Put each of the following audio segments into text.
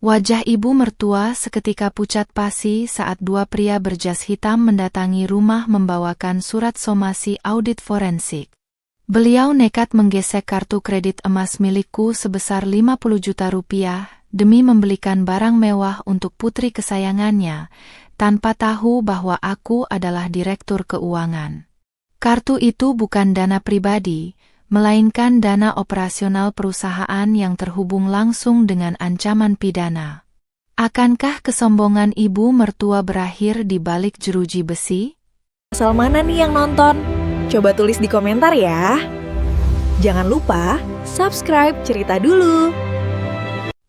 Wajah ibu mertua seketika pucat pasi saat dua pria berjas hitam mendatangi rumah membawakan surat somasi audit forensik. Beliau nekat menggesek kartu kredit emas milikku sebesar 50 juta rupiah demi membelikan barang mewah untuk putri kesayangannya, tanpa tahu bahwa aku adalah direktur keuangan. Kartu itu bukan dana pribadi, melainkan dana operasional perusahaan yang terhubung langsung dengan ancaman pidana. Akankah kesombongan ibu mertua berakhir di balik jeruji besi? Asal mana nih yang nonton? Coba tulis di komentar ya. Jangan lupa subscribe Cerita Dulu.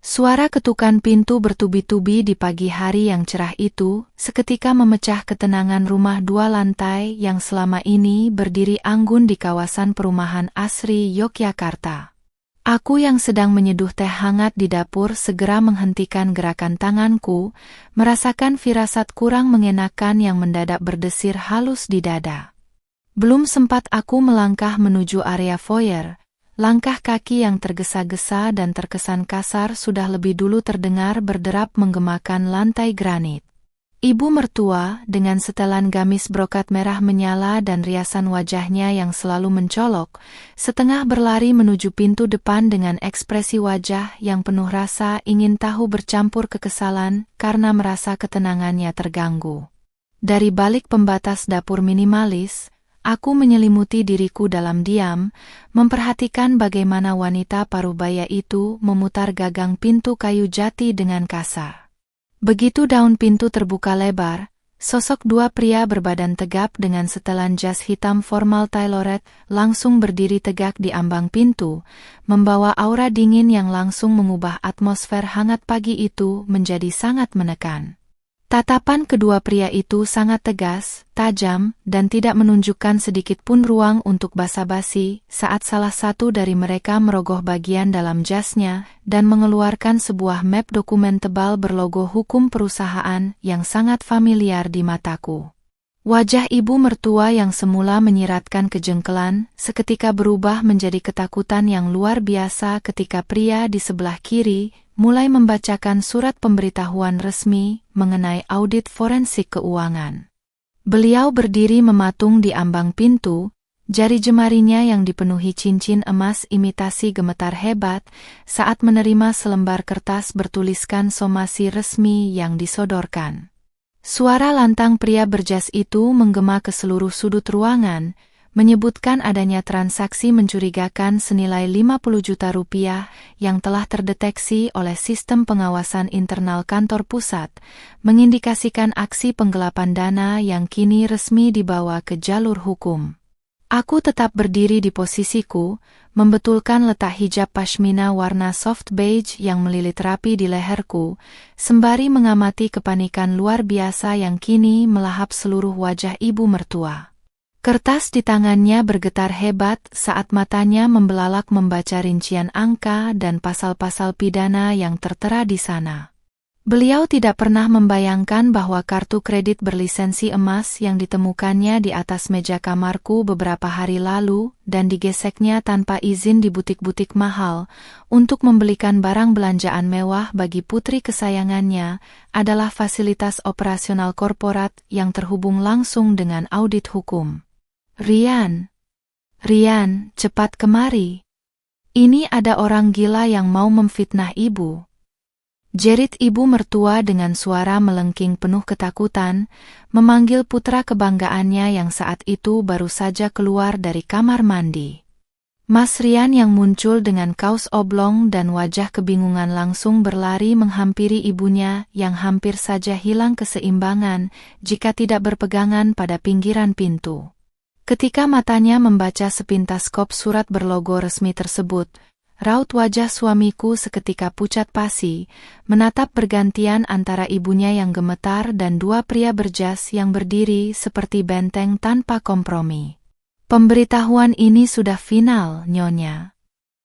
Suara ketukan pintu bertubi-tubi di pagi hari yang cerah itu seketika memecah ketenangan rumah dua lantai yang selama ini berdiri anggun di kawasan perumahan asri Yogyakarta. Aku yang sedang menyeduh teh hangat di dapur segera menghentikan gerakan tanganku, merasakan firasat kurang mengenakan yang mendadak berdesir halus di dada. Belum sempat aku melangkah menuju area foyer, langkah kaki yang tergesa-gesa dan terkesan kasar sudah lebih dulu terdengar berderap menggemakan lantai granit. Ibu mertua dengan setelan gamis brokat merah menyala dan riasan wajahnya yang selalu mencolok, setengah berlari menuju pintu depan dengan ekspresi wajah yang penuh rasa ingin tahu bercampur kekesalan karena merasa ketenangannya terganggu. Dari balik pembatas dapur minimalis, aku menyelimuti diriku dalam diam, memperhatikan bagaimana wanita parubaya itu memutar gagang pintu kayu jati dengan kasar. Begitu daun pintu terbuka lebar, sosok dua pria berbadan tegap dengan setelan jas hitam formal tailored langsung berdiri tegak di ambang pintu, membawa aura dingin yang langsung mengubah atmosfer hangat pagi itu menjadi sangat menekan. Tatapan kedua pria itu sangat tegas, tajam, dan tidak menunjukkan sedikit pun ruang untuk basa-basi saat salah satu dari mereka merogoh bagian dalam jasnya dan mengeluarkan sebuah map dokumen tebal berlogo hukum perusahaan yang sangat familiar di mataku. Wajah ibu mertua yang semula menyiratkan kejengkelan seketika berubah menjadi ketakutan yang luar biasa ketika pria di sebelah kiri mulai membacakan surat pemberitahuan resmi mengenai audit forensik keuangan. Beliau berdiri mematung di ambang pintu, jari jemarinya yang dipenuhi cincin emas imitasi gemetar hebat saat menerima selembar kertas bertuliskan somasi resmi yang disodorkan. Suara lantang pria berjas itu menggema ke seluruh sudut ruangan, menyebutkan adanya transaksi mencurigakan senilai 50 juta rupiah yang telah terdeteksi oleh sistem pengawasan internal kantor pusat, mengindikasikan aksi penggelapan dana yang kini resmi dibawa ke jalur hukum. Aku tetap berdiri di posisiku, membetulkan letak hijab pashmina warna soft beige yang melilit rapi di leherku, sembari mengamati kepanikan luar biasa yang kini melahap seluruh wajah ibu mertua. Kertas di tangannya bergetar hebat saat matanya membelalak membaca rincian angka dan pasal-pasal pidana yang tertera di sana. Beliau tidak pernah membayangkan bahwa kartu kredit berlisensi emas yang ditemukannya di atas meja kamarku beberapa hari lalu dan digeseknya tanpa izin di butik-butik mahal untuk membelikan barang belanjaan mewah bagi putri kesayangannya adalah fasilitas operasional korporat yang terhubung langsung dengan audit hukum. Rian, cepat kemari. Ini ada orang gila yang mau memfitnah ibu. Jerit ibu mertua dengan suara melengking penuh ketakutan, memanggil putra kebanggaannya yang saat itu baru saja keluar dari kamar mandi. Mas Rian yang muncul dengan kaos oblong dan wajah kebingungan langsung berlari menghampiri ibunya yang hampir saja hilang keseimbangan jika tidak berpegangan pada pinggiran pintu. Ketika matanya membaca sepintas kop surat berlogo resmi tersebut, raut wajah suamiku seketika pucat pasi, menatap bergantian antara ibunya yang gemetar dan dua pria berjas yang berdiri seperti benteng tanpa kompromi. Pemberitahuan ini sudah final, Nyonya.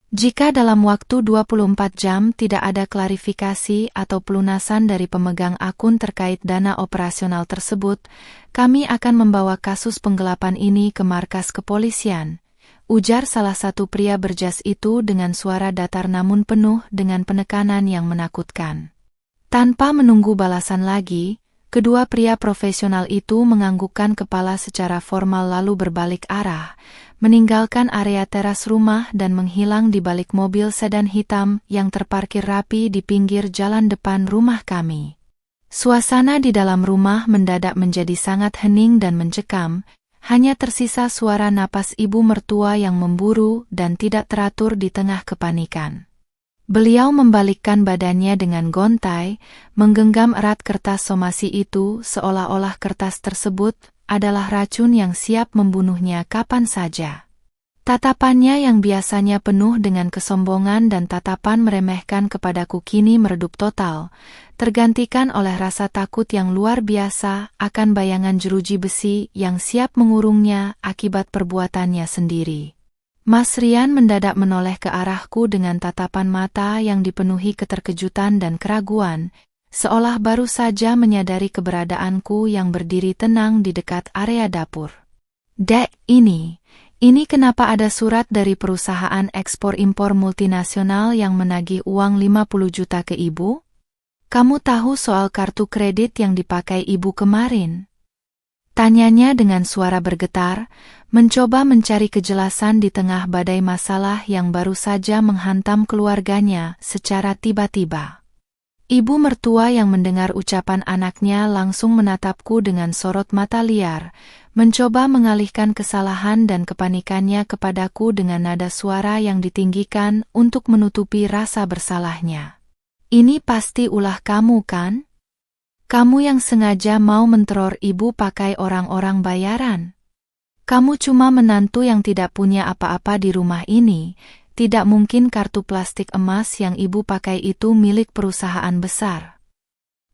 Jika dalam waktu 24 jam tidak ada klarifikasi atau pelunasan dari pemegang akun terkait dana operasional tersebut, kami akan membawa kasus penggelapan ini ke markas kepolisian, ujar salah satu pria berjas itu dengan suara datar namun penuh dengan penekanan yang menakutkan. Tanpa menunggu balasan lagi, kedua pria profesional itu menganggukkan kepala secara formal lalu berbalik arah, meninggalkan area teras rumah dan menghilang di balik mobil sedan hitam yang terparkir rapi di pinggir jalan depan rumah kami. Suasana di dalam rumah mendadak menjadi sangat hening dan mencekam, hanya tersisa suara napas ibu mertua yang memburu dan tidak teratur di tengah kepanikan. Beliau membalikkan badannya dengan gontai, menggenggam erat kertas somasi itu seolah-olah kertas tersebut adalah racun yang siap membunuhnya kapan saja. Tatapannya yang biasanya penuh dengan kesombongan dan tatapan meremehkan kepadaku kini meredup total, tergantikan oleh rasa takut yang luar biasa akan bayangan jeruji besi yang siap mengurungnya akibat perbuatannya sendiri. Mas Rian mendadak menoleh ke arahku dengan tatapan mata yang dipenuhi keterkejutan dan keraguan, seolah baru saja menyadari keberadaanku yang berdiri tenang di dekat area dapur. "Dek, ini kenapa ada surat dari perusahaan ekspor-impor multinasional yang menagih uang 50 juta ke ibu? Kamu tahu soal kartu kredit yang dipakai ibu kemarin?" Tanyanya dengan suara bergetar, mencoba mencari kejelasan di tengah badai masalah yang baru saja menghantam keluarganya secara tiba-tiba. Ibu mertua yang mendengar ucapan anaknya langsung menatapku dengan sorot mata liar, mencoba mengalihkan kesalahan dan kepanikannya kepadaku dengan nada suara yang ditinggikan untuk menutupi rasa bersalahnya. "Ini pasti ulah kamu, kan? Kamu yang sengaja mau menteror ibu pakai orang-orang bayaran. Kamu cuma menantu yang tidak punya apa-apa di rumah ini. Tidak mungkin kartu plastik emas yang ibu pakai itu milik perusahaan besar."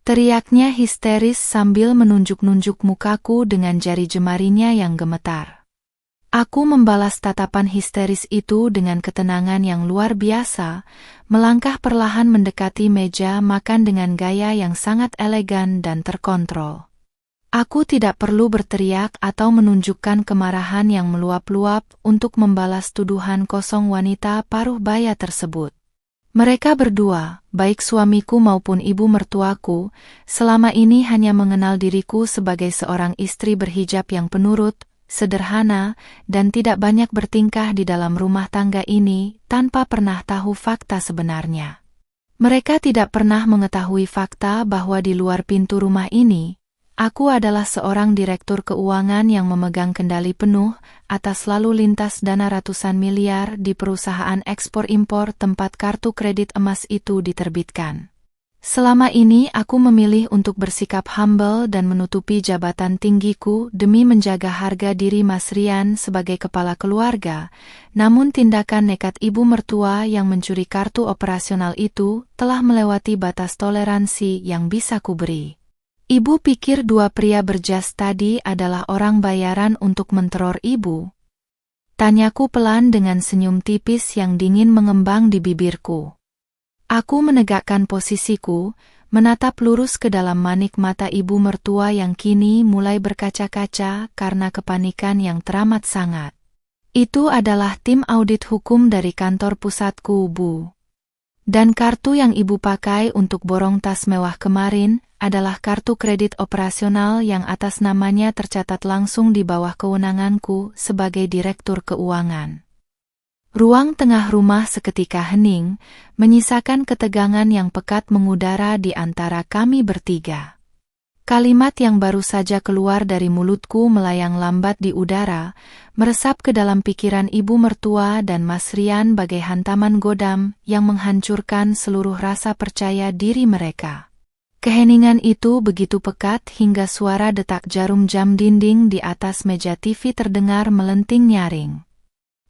Teriaknya histeris sambil menunjuk-nunjuk mukaku dengan jari jemarinya yang gemetar. Aku membalas tatapan histeris itu dengan ketenangan yang luar biasa, melangkah perlahan mendekati meja makan dengan gaya yang sangat elegan dan terkontrol. Aku tidak perlu berteriak atau menunjukkan kemarahan yang meluap-luap untuk membalas tuduhan kosong wanita paruh baya tersebut. Mereka berdua, baik suamiku maupun ibu mertuaku, selama ini hanya mengenal diriku sebagai seorang istri berhijab yang penurut, sederhana, dan tidak banyak bertingkah di dalam rumah tangga ini tanpa pernah tahu fakta sebenarnya. Mereka tidak pernah mengetahui fakta bahwa di luar pintu rumah ini, aku adalah seorang direktur keuangan yang memegang kendali penuh atas lalu lintas dana ratusan miliar di perusahaan ekspor-impor tempat kartu kredit emas itu diterbitkan. Selama ini aku memilih untuk bersikap humble dan menutupi jabatan tinggiku demi menjaga harga diri Mas Rian sebagai kepala keluarga, namun tindakan nekat ibu mertua yang mencuri kartu operasional itu telah melewati batas toleransi yang bisa kuberi. "Ibu pikir dua pria berjas tadi adalah orang bayaran untuk menteror ibu?" Tanyaku pelan dengan senyum tipis yang dingin mengembang di bibirku. Aku menegakkan posisiku, menatap lurus ke dalam manik mata ibu mertua yang kini mulai berkaca-kaca karena kepanikan yang teramat sangat. "Itu adalah tim audit hukum dari kantor pusatku, Bu. Dan kartu yang ibu pakai untuk borong tas mewah kemarin adalah kartu kredit operasional yang atas namanya tercatat langsung di bawah kewenanganku sebagai direktur keuangan." Ruang tengah rumah seketika hening, menyisakan ketegangan yang pekat mengudara di antara kami bertiga. Kalimat yang baru saja keluar dari mulutku melayang lambat di udara, meresap ke dalam pikiran ibu mertua dan Mas Rian bagai hantaman godam yang menghancurkan seluruh rasa percaya diri mereka. Keheningan itu begitu pekat hingga suara detak jarum jam dinding di atas meja TV terdengar melenting nyaring.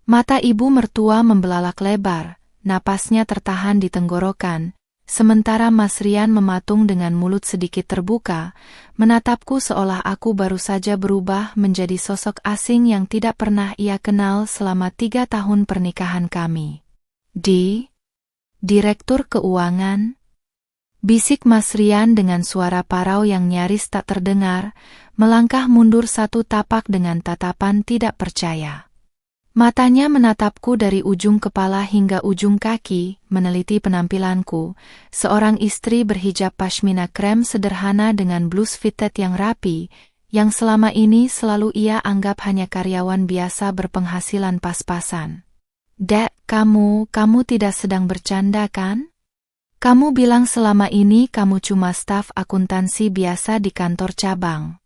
Mata ibu mertua membelalak lebar, napasnya tertahan di tenggorokan, sementara Mas Rian mematung dengan mulut sedikit terbuka, menatapku seolah aku baru saja berubah menjadi sosok asing yang tidak pernah ia kenal selama 3 tahun pernikahan kami. Direktur keuangan?" Bisik Mas Rian dengan suara parau yang nyaris tak terdengar, melangkah mundur satu tapak dengan tatapan tidak percaya. Matanya menatapku dari ujung kepala hingga ujung kaki, meneliti penampilanku, seorang istri berhijab pashmina krem sederhana dengan blus fitted yang rapi, yang selama ini selalu ia anggap hanya karyawan biasa berpenghasilan pas-pasan. "Dek, kamu tidak sedang bercanda kan? Kamu bilang selama ini kamu cuma staf akuntansi biasa di kantor cabang."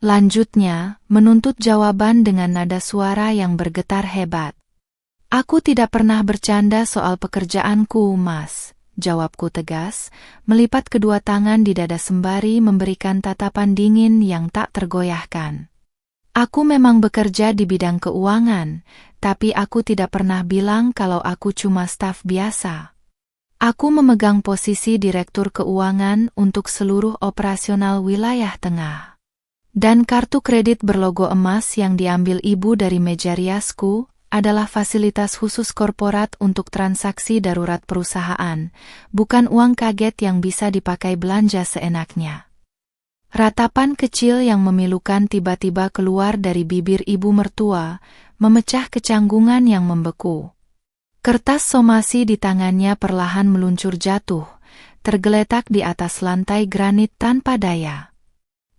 Lanjutnya, menuntut jawaban dengan nada suara yang bergetar hebat. "Aku tidak pernah bercanda soal pekerjaanku, Mas," jawabku tegas, melipat kedua tangan di dada sembari memberikan tatapan dingin yang tak tergoyahkan. "Aku memang bekerja di bidang keuangan, tapi aku tidak pernah bilang kalau aku cuma staf biasa. Aku memegang posisi direktur keuangan untuk seluruh operasional wilayah tengah. Dan kartu kredit berlogo emas yang diambil ibu dari meja riasku adalah fasilitas khusus korporat untuk transaksi darurat perusahaan, bukan uang kaget yang bisa dipakai belanja seenaknya." Ratapan kecil yang memilukan tiba-tiba keluar dari bibir ibu mertua, memecah kecanggungan yang membeku. Kertas somasi di tangannya perlahan meluncur jatuh, tergeletak di atas lantai granit tanpa daya.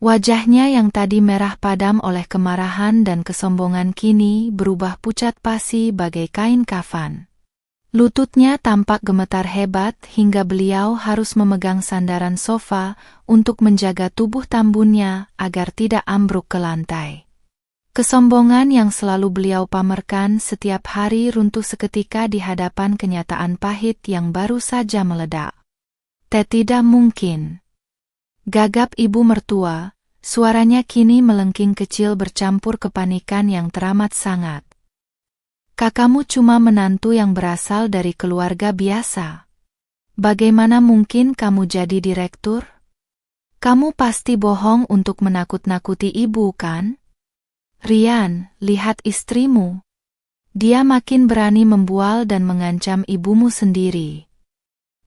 Wajahnya yang tadi merah padam oleh kemarahan dan kesombongan kini berubah pucat pasi bagai kain kafan. Lututnya tampak gemetar hebat hingga beliau harus memegang sandaran sofa untuk menjaga tubuh tambunnya agar tidak ambruk ke lantai. Kesombongan yang selalu beliau pamerkan setiap hari runtuh seketika di hadapan kenyataan pahit yang baru saja meledak. "Tidak mungkin," gagap ibu mertua, suaranya kini melengking kecil bercampur kepanikan yang teramat sangat. "Kakakmu cuma menantu yang berasal dari keluarga biasa. Bagaimana mungkin kamu jadi direktur? Kamu pasti bohong untuk menakut-nakuti ibu, kan? Rian, lihat istrimu. Dia makin berani membual dan mengancam ibumu sendiri."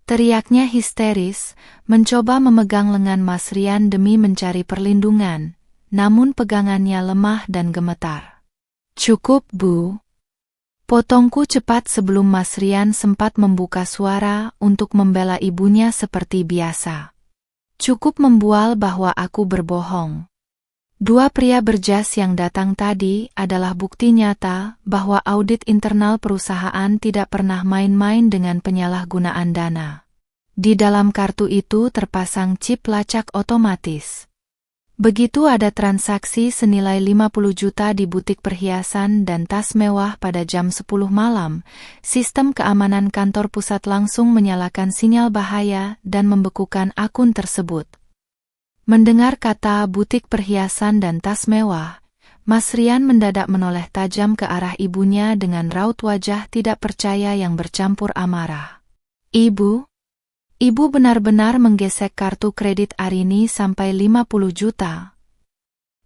Teriaknya histeris, mencoba memegang lengan Mas Rian demi mencari perlindungan, namun pegangannya lemah dan gemetar. "Cukup, Bu," potongku cepat sebelum Mas Rian sempat membuka suara untuk membela ibunya seperti biasa. "Cukup membual bahwa aku berbohong. Dua pria berjas yang datang tadi adalah bukti nyata bahwa audit internal perusahaan tidak pernah main-main dengan penyalahgunaan dana. Di dalam kartu itu terpasang chip lacak otomatis. Begitu ada transaksi senilai 50 juta di butik perhiasan dan tas mewah pada jam 10 malam, sistem keamanan kantor pusat langsung menyalakan sinyal bahaya dan membekukan akun tersebut." Mendengar kata butik perhiasan dan tas mewah, Mas Rian mendadak menoleh tajam ke arah ibunya dengan raut wajah tidak percaya yang bercampur amarah. "Ibu? Ibu benar-benar menggesek kartu kredit Arini sampai 50 juta?"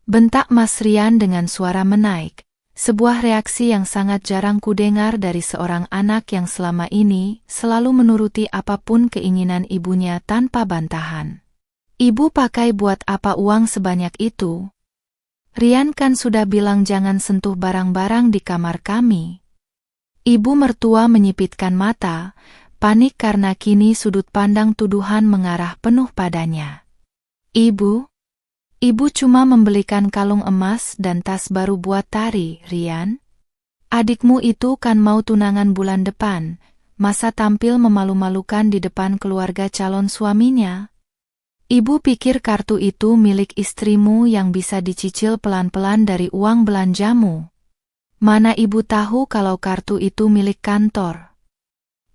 bentak Mas Rian dengan suara menaik, sebuah reaksi yang sangat jarang kudengar dari seorang anak yang selama ini selalu menuruti apapun keinginan ibunya tanpa bantahan. "Ibu pakai buat apa uang sebanyak itu? Rian kan sudah bilang jangan sentuh barang-barang di kamar kami." Ibu mertua menyipitkan mata, panik karena kini sudut pandang tuduhan mengarah penuh padanya. Ibu cuma membelikan kalung emas dan tas baru buat Tari, Rian. Adikmu itu kan mau tunangan bulan depan, masa tampil memalu-malukan di depan keluarga calon suaminya? Ibu pikir kartu itu milik istrimu yang bisa dicicil pelan-pelan dari uang belanjamu. Mana ibu tahu kalau kartu itu milik kantor?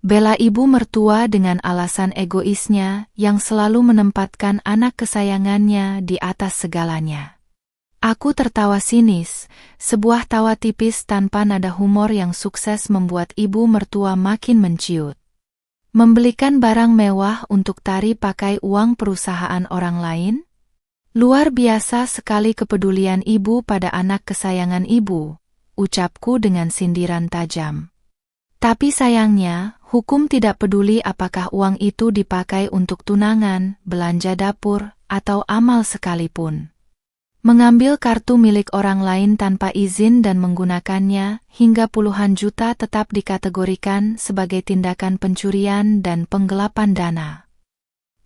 Bela ibu mertua dengan alasan egoisnya yang selalu menempatkan anak kesayangannya di atas segalanya. Aku tertawa sinis, sebuah tawa tipis tanpa nada humor yang sukses membuat ibu mertua makin menciut. Membelikan barang mewah untuk Tari pakai uang perusahaan orang lain? Luar biasa sekali kepedulian ibu pada anak kesayangan ibu, ucapku dengan sindiran tajam. Tapi sayangnya, hukum tidak peduli apakah uang itu dipakai untuk tunangan, belanja dapur, atau amal sekalipun. Mengambil kartu milik orang lain tanpa izin dan menggunakannya hingga puluhan juta tetap dikategorikan sebagai tindakan pencurian dan penggelapan dana.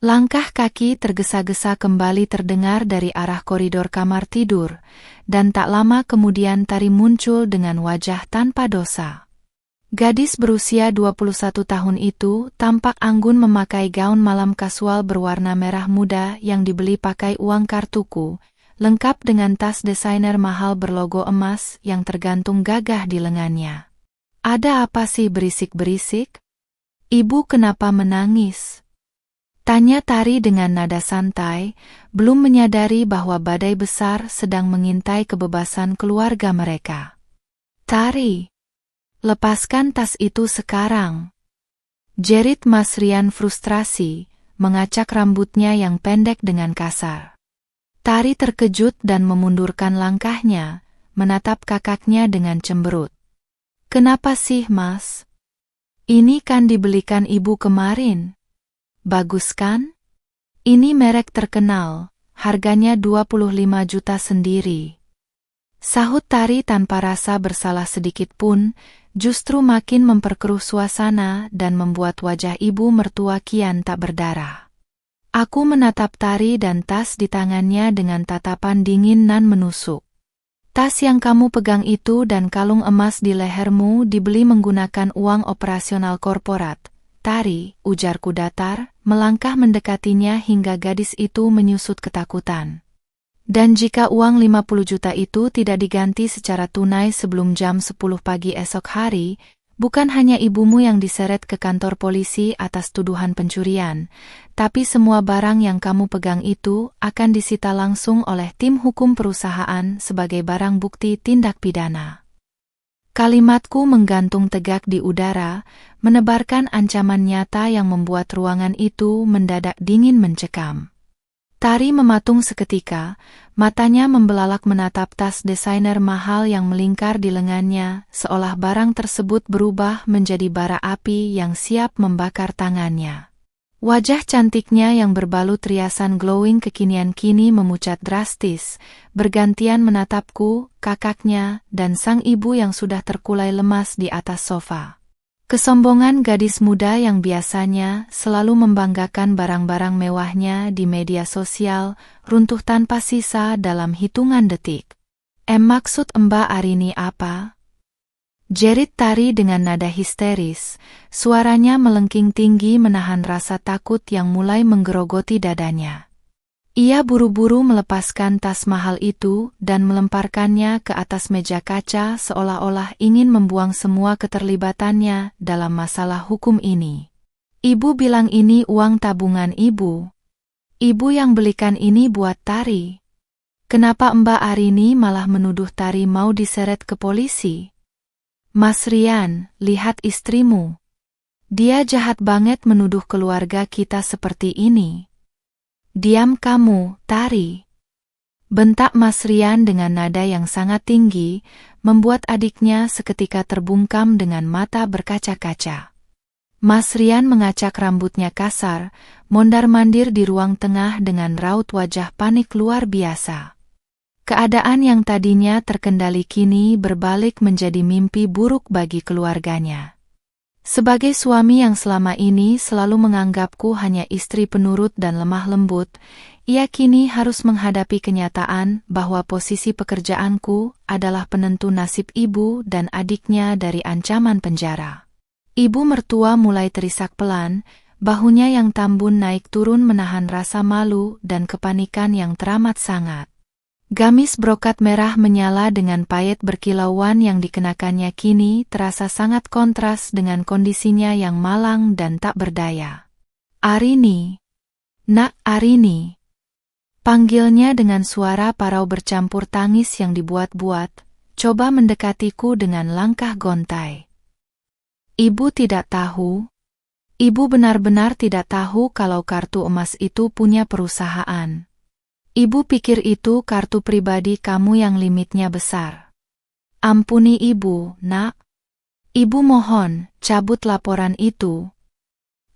Langkah kaki tergesa-gesa kembali terdengar dari arah koridor kamar tidur, dan tak lama kemudian Tari muncul dengan wajah tanpa dosa. Gadis berusia 21 tahun itu tampak anggun memakai gaun malam kasual berwarna merah muda yang dibeli pakai uang kartuku, lengkap dengan tas desainer mahal berlogo emas yang tergantung gagah di lengannya. "Ada apa sih berisik-berisik? Ibu kenapa menangis?" tanya Tari dengan nada santai, belum menyadari bahwa badai besar sedang mengintai kebebasan keluarga mereka. "Tari, lepaskan tas itu sekarang," jerit Mas Rian frustrasi, mengacak rambutnya yang pendek dengan kasar. Tari terkejut dan memundurkan langkahnya, menatap kakaknya dengan cemberut. "Kenapa sih, Mas? Ini kan dibelikan ibu kemarin. Bagus kan? Ini merek terkenal, harganya 25 juta sendiri." Sahut Tari tanpa rasa bersalah sedikit pun, justru makin memperkeruh suasana dan membuat wajah ibu mertua kian tak berdarah. Aku menatap Tari dan tas di tangannya dengan tatapan dingin nan menusuk. "Tas yang kamu pegang itu dan kalung emas di lehermu dibeli menggunakan uang operasional korporat, Tari," ujarku datar, melangkah mendekatinya hingga gadis itu menyusut ketakutan. "Dan jika uang 50 juta itu tidak diganti secara tunai sebelum jam 10 pagi esok hari, bukan hanya ibumu yang diseret ke kantor polisi atas tuduhan pencurian, tapi semua barang yang kamu pegang itu akan disita langsung oleh tim hukum perusahaan sebagai barang bukti tindak pidana." Kalimatku menggantung tegak di udara, menebarkan ancaman nyata yang membuat ruangan itu mendadak dingin mencekam. Tari mematung seketika, matanya membelalak menatap tas desainer mahal yang melingkar di lengannya, seolah barang tersebut berubah menjadi bara api yang siap membakar tangannya. Wajah cantiknya yang berbalut riasan glowing kekinian kini memucat drastis, bergantian menatapku, kakaknya, dan sang ibu yang sudah terkulai lemas di atas sofa. Kesombongan gadis muda yang biasanya selalu membanggakan barang-barang mewahnya di media sosial runtuh tanpa sisa dalam hitungan detik. Maksud Mbak Arini apa?" jerit Tari dengan nada histeris, suaranya melengking tinggi menahan rasa takut yang mulai menggerogoti dadanya. Ia buru-buru melepaskan tas mahal itu dan melemparkannya ke atas meja kaca seolah-olah ingin membuang semua keterlibatannya dalam masalah hukum ini. "Ibu bilang ini uang tabungan ibu. Ibu yang belikan ini buat Tari. Kenapa Mbak Arini malah menuduh Tari mau diseret ke polisi?" "Mas Rian, lihat istrimu. Dia jahat banget menuduh keluarga kita seperti ini." "Diam kamu, Tari," bentak Mas Rian dengan nada yang sangat tinggi, membuat adiknya seketika terbungkam dengan mata berkaca-kaca. Mas Rian mengacak rambutnya kasar, mondar-mandir di ruang tengah dengan raut wajah panik luar biasa. Keadaan yang tadinya terkendali kini berbalik menjadi mimpi buruk bagi keluarganya. Sebagai suami yang selama ini selalu menganggapku hanya istri penurut dan lemah lembut, ia kini harus menghadapi kenyataan bahwa posisi pekerjaanku adalah penentu nasib ibu dan adiknya dari ancaman penjara. Ibu mertua mulai terisak pelan, bahunya yang tambun naik turun menahan rasa malu dan kepanikan yang teramat sangat. Gamis brokat merah menyala dengan payet berkilauan yang dikenakannya kini terasa sangat kontras dengan kondisinya yang malang dan tak berdaya. "Arini, nak Arini," panggilnya dengan suara parau bercampur tangis yang dibuat-buat, coba mendekatiku dengan langkah gontai. "Ibu tidak tahu? Ibu benar-benar tidak tahu kalau kartu emas itu punya perusahaan. Ibu pikir itu kartu pribadi kamu yang limitnya besar. Ampuni ibu, nak. Ibu mohon, cabut laporan itu.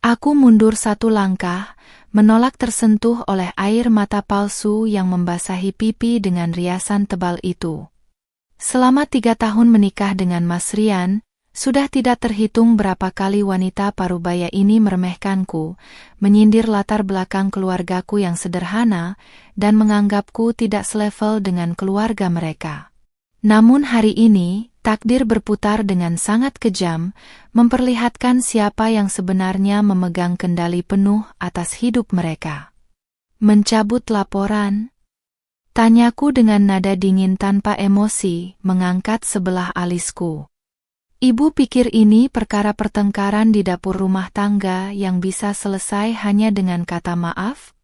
Aku mundur satu langkah, menolak tersentuh oleh air mata palsu yang membasahi pipi dengan riasan tebal itu. Selama 3 tahun menikah dengan Mas Rian, sudah tidak terhitung berapa kali wanita parubaya ini meremehkanku, menyindir latar belakang keluargaku yang sederhana, dan menganggapku tidak selevel dengan keluarga mereka. Namun hari ini, takdir berputar dengan sangat kejam, memperlihatkan siapa yang sebenarnya memegang kendali penuh atas hidup mereka. Mencabut laporan? Tanyaku dengan nada dingin tanpa emosi, mengangkat sebelah alisku. Ibu pikir ini perkara pertengkaran di dapur rumah tangga yang bisa selesai hanya dengan kata maaf?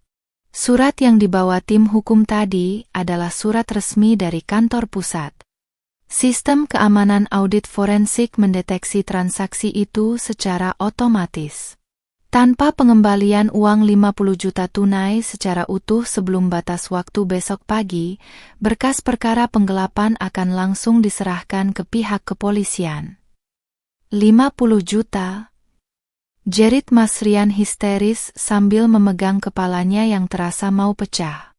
Surat yang dibawa tim hukum tadi adalah surat resmi dari kantor pusat. Sistem keamanan audit forensik mendeteksi transaksi itu secara otomatis. Tanpa pengembalian uang 50 juta tunai secara utuh sebelum batas waktu besok pagi, berkas perkara penggelapan akan langsung diserahkan ke pihak kepolisian. 50 juta? Jerit Mas Rian histeris sambil memegang kepalanya yang terasa mau pecah.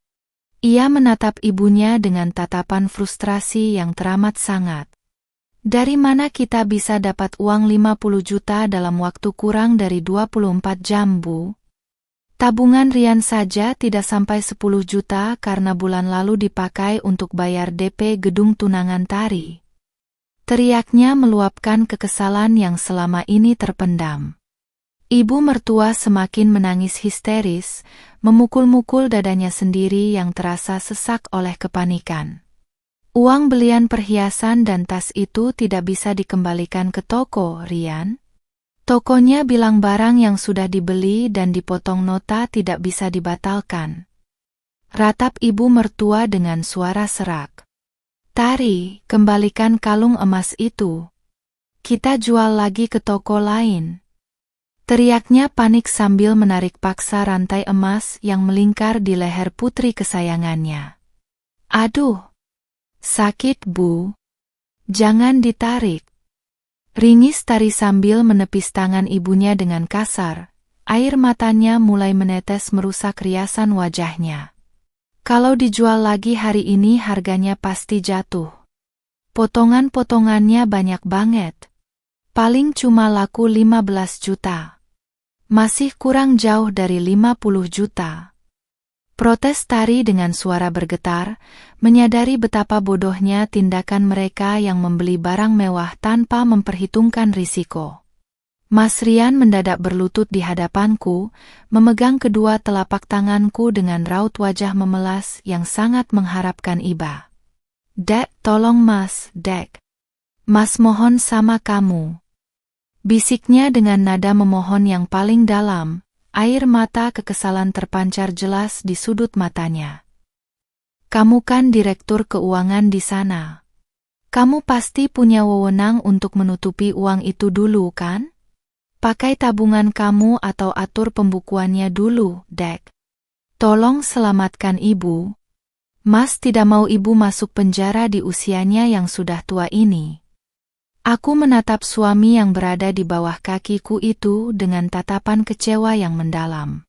Ia menatap ibunya dengan tatapan frustrasi yang teramat sangat. Dari mana kita bisa dapat uang 50 juta dalam waktu kurang dari 24 jam, Bu? Tabungan Rian saja tidak sampai 10 juta karena bulan lalu dipakai untuk bayar DP gedung tunangan Tari. Teriaknya meluapkan kekesalan yang selama ini terpendam. Ibu mertua semakin menangis histeris, memukul-mukul dadanya sendiri yang terasa sesak oleh kepanikan. Uang belian perhiasan dan tas itu tidak bisa dikembalikan ke toko, Rian. Tokonya bilang barang yang sudah dibeli dan dipotong nota tidak bisa dibatalkan. Ratap ibu mertua dengan suara serak. Tari, kembalikan kalung emas itu. Kita jual lagi ke toko lain. Teriaknya panik sambil menarik paksa rantai emas yang melingkar di leher putri kesayangannya. Aduh! Sakit, Bu. Jangan ditarik. Ringis Tari sambil menepis tangan ibunya dengan kasar. Air matanya mulai menetes merusak riasan wajahnya. Kalau dijual lagi hari ini harganya pasti jatuh. Potongan-potongannya banyak banget. Paling cuma laku 15 juta. Masih kurang jauh dari 50 juta. Protes Tari dengan suara bergetar, menyadari betapa bodohnya tindakan mereka yang membeli barang mewah tanpa memperhitungkan risiko. Mas Rian mendadak berlutut di hadapanku, memegang kedua telapak tanganku dengan raut wajah memelas yang sangat mengharapkan iba. Dek, tolong Mas, Dek. Mas mohon sama kamu. Bisiknya dengan nada memohon yang paling dalam, air mata kekesalan terpancar jelas di sudut matanya. Kamu kan direktur keuangan di sana. Kamu pasti punya wewenang untuk menutupi uang itu dulu kan? Pakai tabungan kamu atau atur pembukuannya dulu, Dek. Tolong selamatkan ibu. Mas tidak mau ibu masuk penjara di usianya yang sudah tua ini. Aku menatap suami yang berada di bawah kakiku itu dengan tatapan kecewa yang mendalam.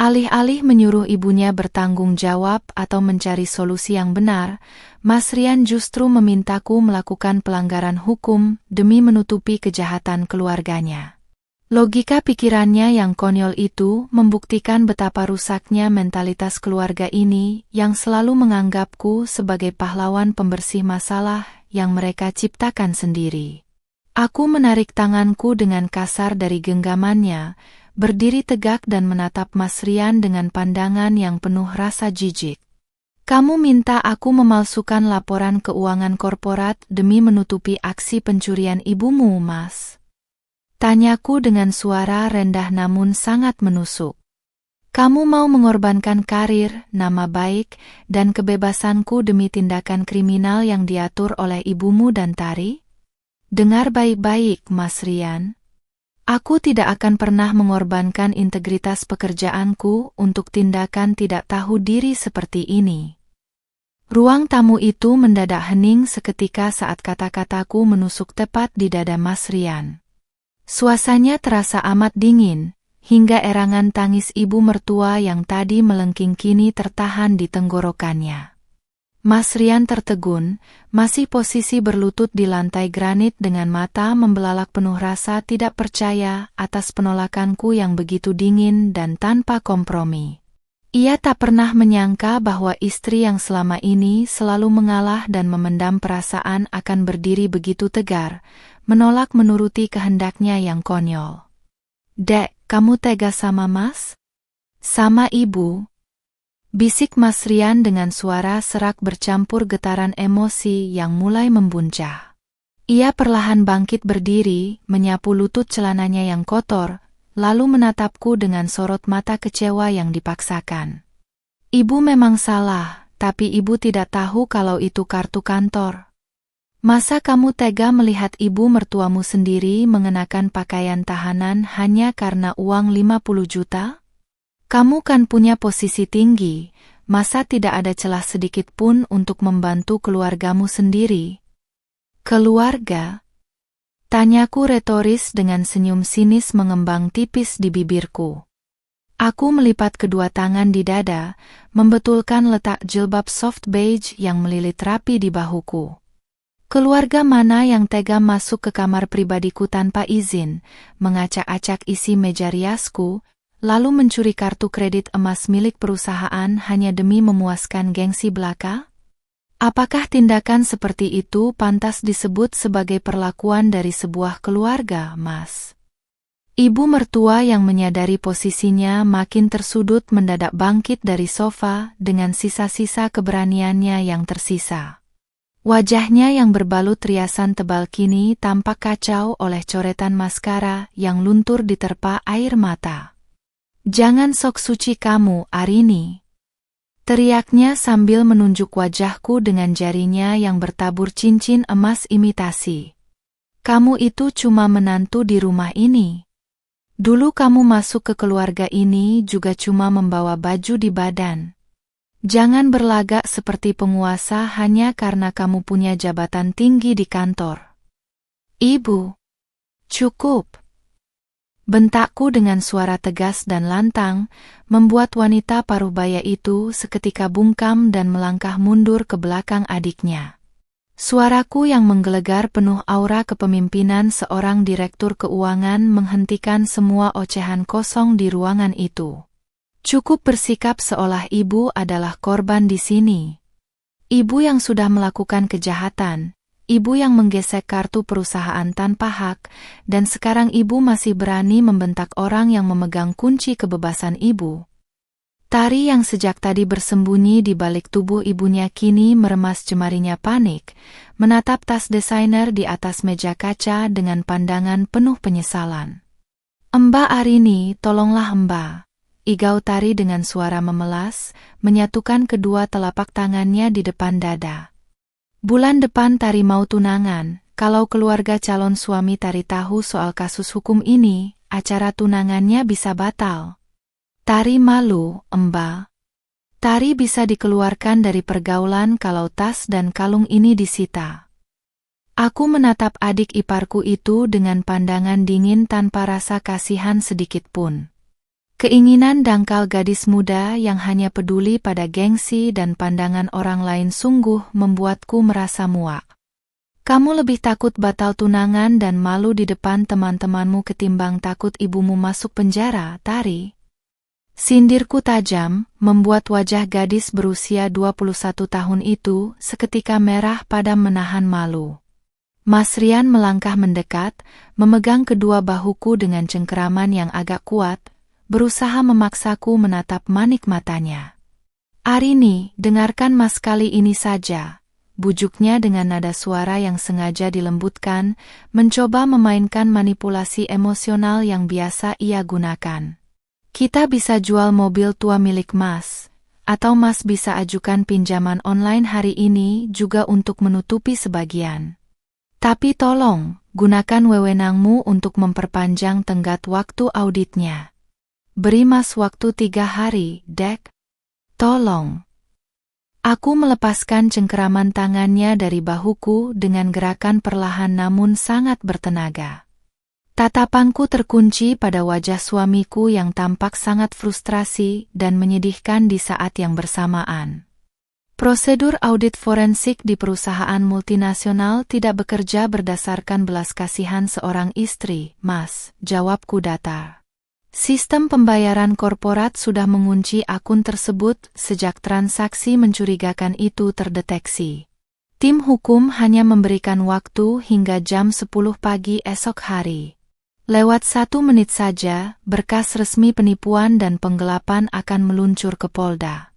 Alih-alih menyuruh ibunya bertanggung jawab atau mencari solusi yang benar, Mas Rian justru memintaku melakukan pelanggaran hukum demi menutupi kejahatan keluarganya. Logika pikirannya yang konyol itu membuktikan betapa rusaknya mentalitas keluarga ini yang selalu menganggapku sebagai pahlawan pembersih masalah yang mereka ciptakan sendiri. Aku menarik tanganku dengan kasar dari genggamannya, berdiri tegak dan menatap Mas Rian dengan pandangan yang penuh rasa jijik. Kamu minta aku memalsukan laporan keuangan korporat demi menutupi aksi pencurian ibumu, Mas? Tanyaku dengan suara rendah namun sangat menusuk. Kamu mau mengorbankan karir, nama baik, dan kebebasanku demi tindakan kriminal yang diatur oleh ibumu dan Tari? Dengar baik-baik, Mas Rian. Aku tidak akan pernah mengorbankan integritas pekerjaanku untuk tindakan tidak tahu diri seperti ini. Ruang tamu itu mendadak hening seketika saat kata-kataku menusuk tepat di dada Mas Rian. Suasananya terasa amat dingin, hingga erangan tangis ibu mertua yang tadi melengking kini tertahan di tenggorokannya. Mas Rian tertegun, masih posisi berlutut di lantai granit dengan mata membelalak penuh rasa tidak percaya atas penolakanku yang begitu dingin dan tanpa kompromi. Ia tak pernah menyangka bahwa istri yang selama ini selalu mengalah dan memendam perasaan akan berdiri begitu tegar, menolak menuruti kehendaknya yang konyol. "Dek, kamu tega sama Mas? Sama Ibu?" Bisik Mas Rian dengan suara serak bercampur getaran emosi yang mulai membuncah. Ia perlahan bangkit berdiri, menyapu lutut celananya yang kotor, lalu menatapku dengan sorot mata kecewa yang dipaksakan. "Ibu memang salah, tapi Ibu tidak tahu kalau itu kartu kantor. Masa kamu tega melihat ibu mertuamu sendiri mengenakan pakaian tahanan hanya karena uang 50 juta? Kamu kan punya posisi tinggi, masa tidak ada celah sedikit pun untuk membantu keluargamu sendiri?" "Keluarga?" tanyaku retoris dengan senyum sinis mengembang tipis di bibirku. Aku melipat kedua tangan di dada, membetulkan letak jilbab soft beige yang melilit rapi di bahuku. Keluarga mana yang tega masuk ke kamar pribadiku tanpa izin, mengacak-acak isi meja riasku, lalu mencuri kartu kredit emas milik perusahaan hanya demi memuaskan gengsi belaka? Apakah tindakan seperti itu pantas disebut sebagai perlakuan dari sebuah keluarga, Mas? Ibu mertua yang menyadari posisinya makin tersudut mendadak bangkit dari sofa dengan sisa-sisa keberaniannya yang tersisa. Wajahnya yang berbalut riasan tebal kini tampak kacau oleh coretan maskara yang luntur diterpa air mata. "Jangan sok suci kamu, Arini," teriaknya sambil menunjuk wajahku dengan jarinya yang bertabur cincin emas imitasi. "Kamu itu cuma menantu di rumah ini. Dulu kamu masuk ke keluarga ini juga cuma membawa baju di badan. Jangan berlagak seperti penguasa hanya karena kamu punya jabatan tinggi di kantor." "Ibu, cukup!" bentakku dengan suara tegas dan lantang, membuat wanita paruh baya itu seketika bungkam dan melangkah mundur ke belakang adiknya. Suaraku yang menggelegar penuh aura kepemimpinan seorang direktur keuangan menghentikan semua ocehan kosong di ruangan itu. Cukup bersikap seolah ibu adalah korban di sini. Ibu yang sudah melakukan kejahatan, ibu yang menggesek kartu perusahaan tanpa hak, dan sekarang ibu masih berani membentak orang yang memegang kunci kebebasan ibu. Tari yang sejak tadi bersembunyi di balik tubuh ibunya kini meremas jemarinya panik, menatap tas desainer di atas meja kaca dengan pandangan penuh penyesalan. "Mbak Arini, tolonglah Mbak," igau Tari dengan suara memelas, menyatukan kedua telapak tangannya di depan dada. "Bulan depan Tari mau tunangan, kalau keluarga calon suami Tari tahu soal kasus hukum ini, acara tunangannya bisa batal." "Tari malu, Mbak. Tari bisa dikeluarkan dari pergaulan kalau tas dan kalung ini disita." Aku menatap adik iparku itu dengan pandangan dingin tanpa rasa kasihan sedikit pun. Keinginan dangkal gadis muda yang hanya peduli pada gengsi dan pandangan orang lain sungguh membuatku merasa muak. "Kamu lebih takut batal tunangan dan malu di depan teman-temanmu ketimbang takut ibumu masuk penjara, Tari?" Sindirku tajam, membuat wajah gadis berusia 21 tahun itu seketika merah padam menahan malu. Mas Rian melangkah mendekat, memegang kedua bahuku dengan cengkeraman yang agak kuat, berusaha memaksaku menatap manik matanya. "Arini, dengarkan Mas kali ini saja," bujuknya dengan nada suara yang sengaja dilembutkan, mencoba memainkan manipulasi emosional yang biasa ia gunakan. "Kita bisa jual mobil tua milik Mas, atau Mas bisa ajukan pinjaman online hari ini juga untuk menutupi sebagian. Tapi tolong, gunakan wewenangmu untuk memperpanjang tenggat waktu auditnya. Beri Mas waktu 3 hari, Dek. Tolong." Aku melepaskan cengkeraman tangannya dari bahuku dengan gerakan perlahan namun sangat bertenaga. Tatapanku terkunci pada wajah suamiku yang tampak sangat frustrasi dan menyedihkan di saat yang bersamaan. Prosedur audit forensik di perusahaan multinasional tidak bekerja berdasarkan belas kasihan seorang istri, Mas, jawabku datar. Sistem pembayaran korporat sudah mengunci akun tersebut sejak transaksi mencurigakan itu terdeteksi. Tim hukum hanya memberikan waktu hingga jam 10 pagi esok hari. Lewat 1 menit saja, berkas resmi penipuan dan penggelapan akan meluncur ke Polda.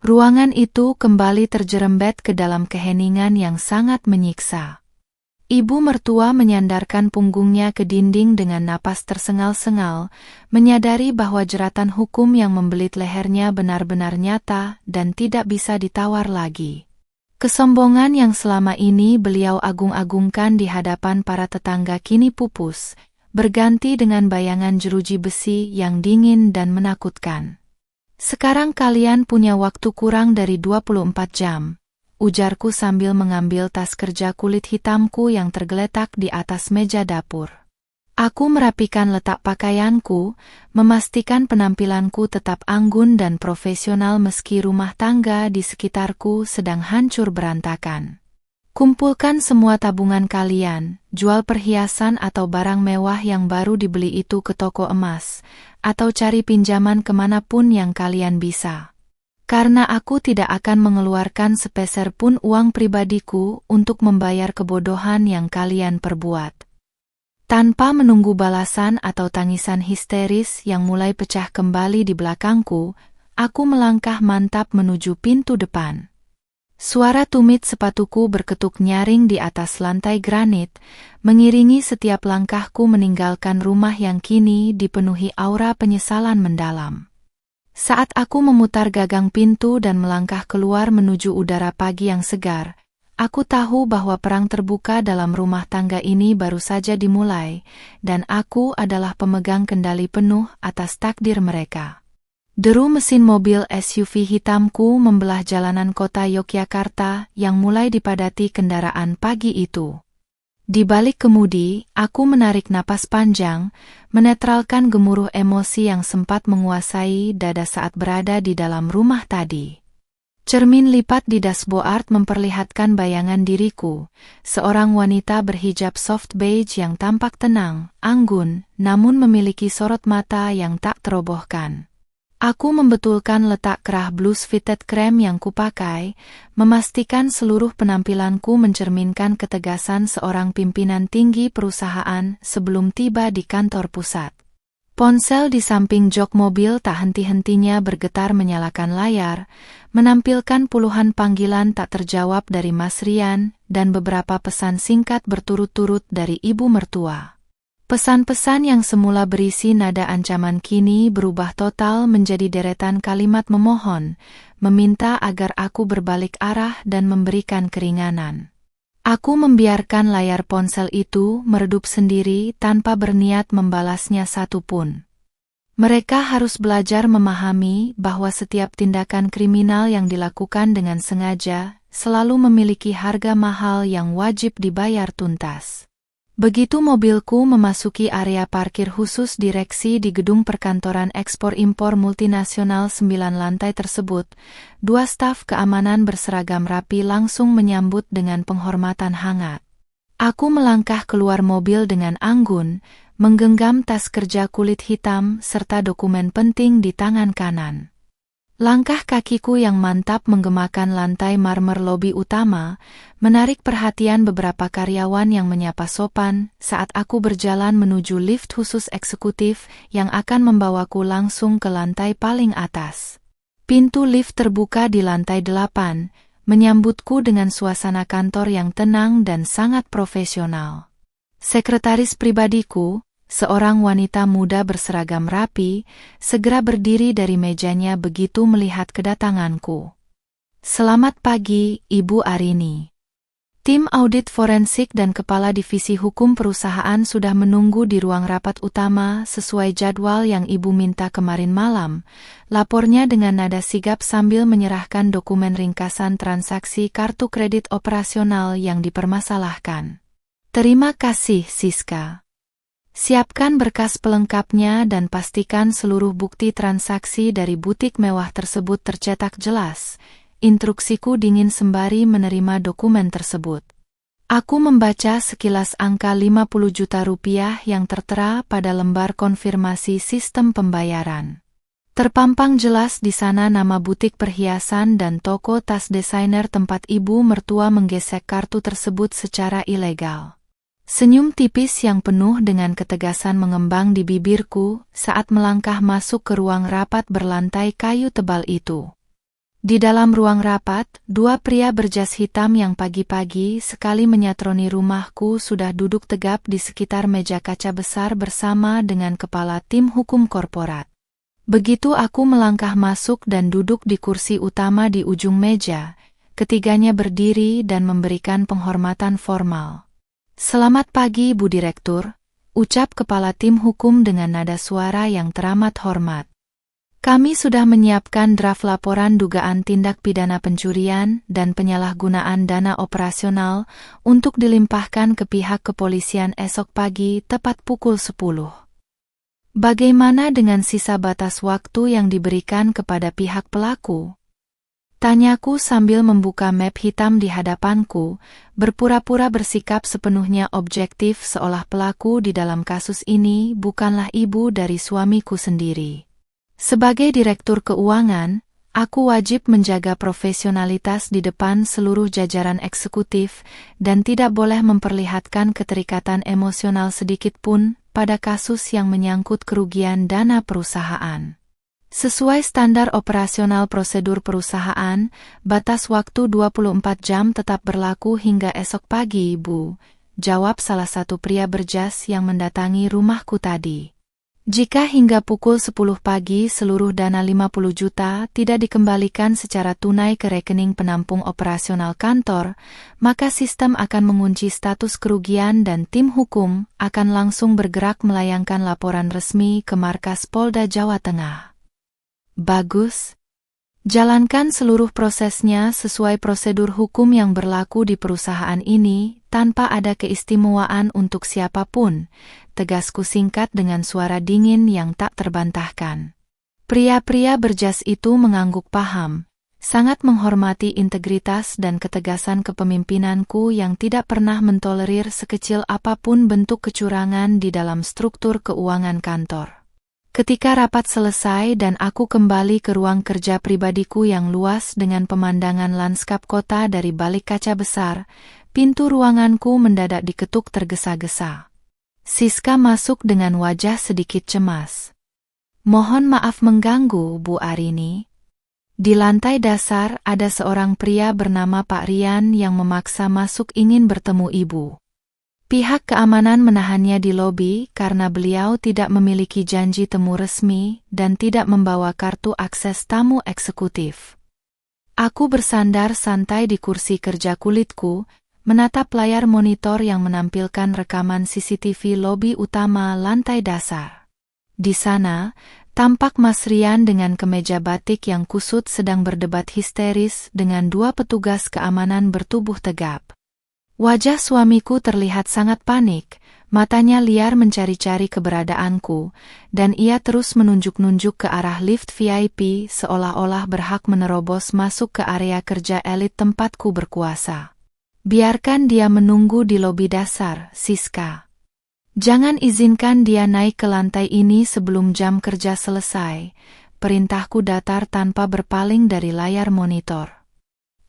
Ruangan itu kembali terjerembet ke dalam keheningan yang sangat menyiksa. Ibu mertua menyandarkan punggungnya ke dinding dengan napas tersengal-sengal, menyadari bahwa jeratan hukum yang membelit lehernya benar-benar nyata dan tidak bisa ditawar lagi. Kesombongan yang selama ini beliau agung-agungkan di hadapan para tetangga kini pupus, berganti dengan bayangan jeruji besi yang dingin dan menakutkan. Sekarang kalian punya waktu kurang dari 24 jam, ujarku sambil mengambil tas kerja kulit hitamku yang tergeletak di atas meja dapur. Aku merapikan letak pakaianku, memastikan penampilanku tetap anggun dan profesional meski rumah tangga di sekitarku sedang hancur berantakan. Kumpulkan semua tabungan kalian, jual perhiasan atau barang mewah yang baru dibeli itu ke toko emas, atau cari pinjaman kemanapun yang kalian bisa. Karena aku tidak akan mengeluarkan sepeser pun uang pribadiku untuk membayar kebodohan yang kalian perbuat. Tanpa menunggu balasan atau tangisan histeris yang mulai pecah kembali di belakangku, aku melangkah mantap menuju pintu depan. Suara tumit sepatuku berketuk nyaring di atas lantai granit, mengiringi setiap langkahku meninggalkan rumah yang kini dipenuhi aura penyesalan mendalam. Saat aku memutar gagang pintu dan melangkah keluar menuju udara pagi yang segar, aku tahu bahwa perang terbuka dalam rumah tangga ini baru saja dimulai, dan aku adalah pemegang kendali penuh atas takdir mereka. Deru mesin mobil SUV hitamku membelah jalanan kota Yogyakarta yang mulai dipadati kendaraan pagi itu. Di balik kemudi, aku menarik napas panjang, menetralkan gemuruh emosi yang sempat menguasai dada saat berada di dalam rumah tadi. Cermin lipat di dashboard memperlihatkan bayangan diriku, seorang wanita berhijab soft beige yang tampak tenang, anggun, namun memiliki sorot mata yang tak terobohkan. Aku membetulkan letak kerah blus fitted krem yang kupakai, memastikan seluruh penampilanku mencerminkan ketegasan seorang pimpinan tinggi perusahaan sebelum tiba di kantor pusat. Ponsel di samping jok mobil tak henti-hentinya bergetar menyalakan layar, menampilkan puluhan panggilan tak terjawab dari Mas Rian dan beberapa pesan singkat berturut-turut dari ibu mertua. Pesan-pesan yang semula berisi nada ancaman kini berubah total menjadi deretan kalimat memohon, meminta agar aku berbalik arah dan memberikan keringanan. Aku membiarkan layar ponsel itu meredup sendiri tanpa berniat membalasnya satupun. Mereka harus belajar memahami bahwa setiap tindakan kriminal yang dilakukan dengan sengaja selalu memiliki harga mahal yang wajib dibayar tuntas. Begitu mobilku memasuki area parkir khusus direksi di gedung perkantoran ekspor-impor multinasional 9 lantai tersebut, 2 staf keamanan berseragam rapi langsung menyambut dengan penghormatan hangat. Aku melangkah keluar mobil dengan anggun, menggenggam tas kerja kulit hitam serta dokumen penting di tangan kanan. Langkah kakiku yang mantap menggemakan lantai marmer lobi utama, menarik perhatian beberapa karyawan yang menyapa sopan saat aku berjalan menuju lift khusus eksekutif yang akan membawaku langsung ke lantai paling atas. Pintu lift terbuka di lantai 8, menyambutku dengan suasana kantor yang tenang dan sangat profesional. Sekretaris pribadiku, seorang wanita muda berseragam rapi, segera berdiri dari mejanya begitu melihat kedatanganku. "Selamat pagi, Ibu Arini." Tim audit forensik dan kepala divisi hukum perusahaan sudah menunggu di ruang rapat utama sesuai jadwal yang Ibu minta kemarin malam, lapornya dengan nada sigap sambil menyerahkan dokumen ringkasan transaksi kartu kredit operasional yang dipermasalahkan. "Terima kasih, Siska." Siapkan berkas pelengkapnya dan pastikan seluruh bukti transaksi dari butik mewah tersebut tercetak jelas. Instruksiku dingin sembari menerima dokumen tersebut. Aku membaca sekilas angka 50 juta rupiah yang tertera pada lembar konfirmasi sistem pembayaran. Terpampang jelas di sana nama butik perhiasan dan toko tas desainer tempat ibu mertua menggesek kartu tersebut secara ilegal. Senyum tipis yang penuh dengan ketegasan mengembang di bibirku saat melangkah masuk ke ruang rapat berlantai kayu tebal itu. Di dalam ruang rapat, dua pria berjas hitam yang pagi-pagi sekali menyatroni rumahku sudah duduk tegap di sekitar meja kaca besar bersama dengan kepala tim hukum korporat. Begitu aku melangkah masuk dan duduk di kursi utama di ujung meja, ketiganya berdiri dan memberikan penghormatan formal. "Selamat pagi, Bu Direktur," ucap kepala tim hukum dengan nada suara yang teramat hormat. "Kami sudah menyiapkan draft laporan dugaan tindak pidana pencurian dan penyalahgunaan dana operasional untuk dilimpahkan ke pihak kepolisian esok pagi tepat pukul 10. Bagaimana dengan sisa batas waktu yang diberikan kepada pihak pelaku?" Tanyaku sambil membuka map hitam di hadapanku, berpura-pura bersikap sepenuhnya objektif seolah pelaku di dalam kasus ini bukanlah ibu dari suamiku sendiri. Sebagai direktur keuangan, aku wajib menjaga profesionalitas di depan seluruh jajaran eksekutif dan tidak boleh memperlihatkan keterikatan emosional sedikit pun pada kasus yang menyangkut kerugian dana perusahaan. Sesuai standar operasional prosedur perusahaan, batas waktu 24 jam tetap berlaku hingga esok pagi, Bu, jawab salah satu pria berjas yang mendatangi rumahku tadi. Jika hingga pukul 10 pagi seluruh dana 50 juta tidak dikembalikan secara tunai ke rekening penampung operasional kantor, maka sistem akan mengunci status kerugian dan tim hukum akan langsung bergerak melayangkan laporan resmi ke markas Polda Jawa Tengah. Bagus. Jalankan seluruh prosesnya sesuai prosedur hukum yang berlaku di perusahaan ini, tanpa ada keistimewaan untuk siapapun, tegasku singkat dengan suara dingin yang tak terbantahkan. Pria-pria berjas itu mengangguk paham, sangat menghormati integritas dan ketegasan kepemimpinanku yang tidak pernah mentolerir sekecil apapun bentuk kecurangan di dalam struktur keuangan kantor. Ketika rapat selesai dan aku kembali ke ruang kerja pribadiku yang luas dengan pemandangan lanskap kota dari balik kaca besar, pintu ruanganku mendadak diketuk tergesa-gesa. Siska masuk dengan wajah sedikit cemas. "Mohon maaf mengganggu, Bu Arini." Di lantai dasar ada seorang pria bernama Pak Rian yang memaksa masuk ingin bertemu ibu. Pihak keamanan menahannya di lobi karena beliau tidak memiliki janji temu resmi dan tidak membawa kartu akses tamu eksekutif. Aku bersandar santai di kursi kerja kulitku, menatap layar monitor yang menampilkan rekaman CCTV lobi utama lantai dasar. Di sana, tampak Mas Rian dengan kemeja batik yang kusut sedang berdebat histeris dengan dua petugas keamanan bertubuh tegap. Wajah suamiku terlihat sangat panik, matanya liar mencari-cari keberadaanku, dan ia terus menunjuk-nunjuk ke arah lift VIP seolah-olah berhak menerobos masuk ke area kerja elit tempatku berkuasa. "Biarkan dia menunggu di lobi dasar, Siska. Jangan izinkan dia naik ke lantai ini sebelum jam kerja selesai," perintahku datar tanpa berpaling dari layar monitor.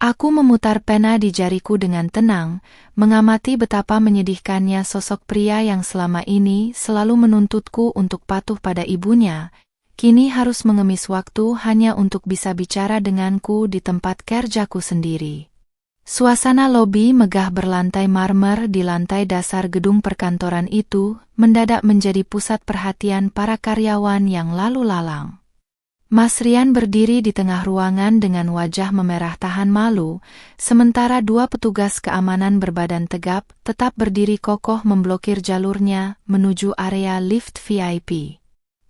Aku memutar pena di jariku dengan tenang, mengamati betapa menyedihkannya sosok pria yang selama ini selalu menuntutku untuk patuh pada ibunya, kini harus mengemis waktu hanya untuk bisa bicara denganku di tempat kerjaku sendiri. Suasana lobi megah berlantai marmer di lantai dasar gedung perkantoran itu mendadak menjadi pusat perhatian para karyawan yang lalu lalang. Mas Rian berdiri di tengah ruangan dengan wajah memerah tahan malu, sementara dua petugas keamanan berbadan tegap tetap berdiri kokoh memblokir jalurnya menuju area lift VIP.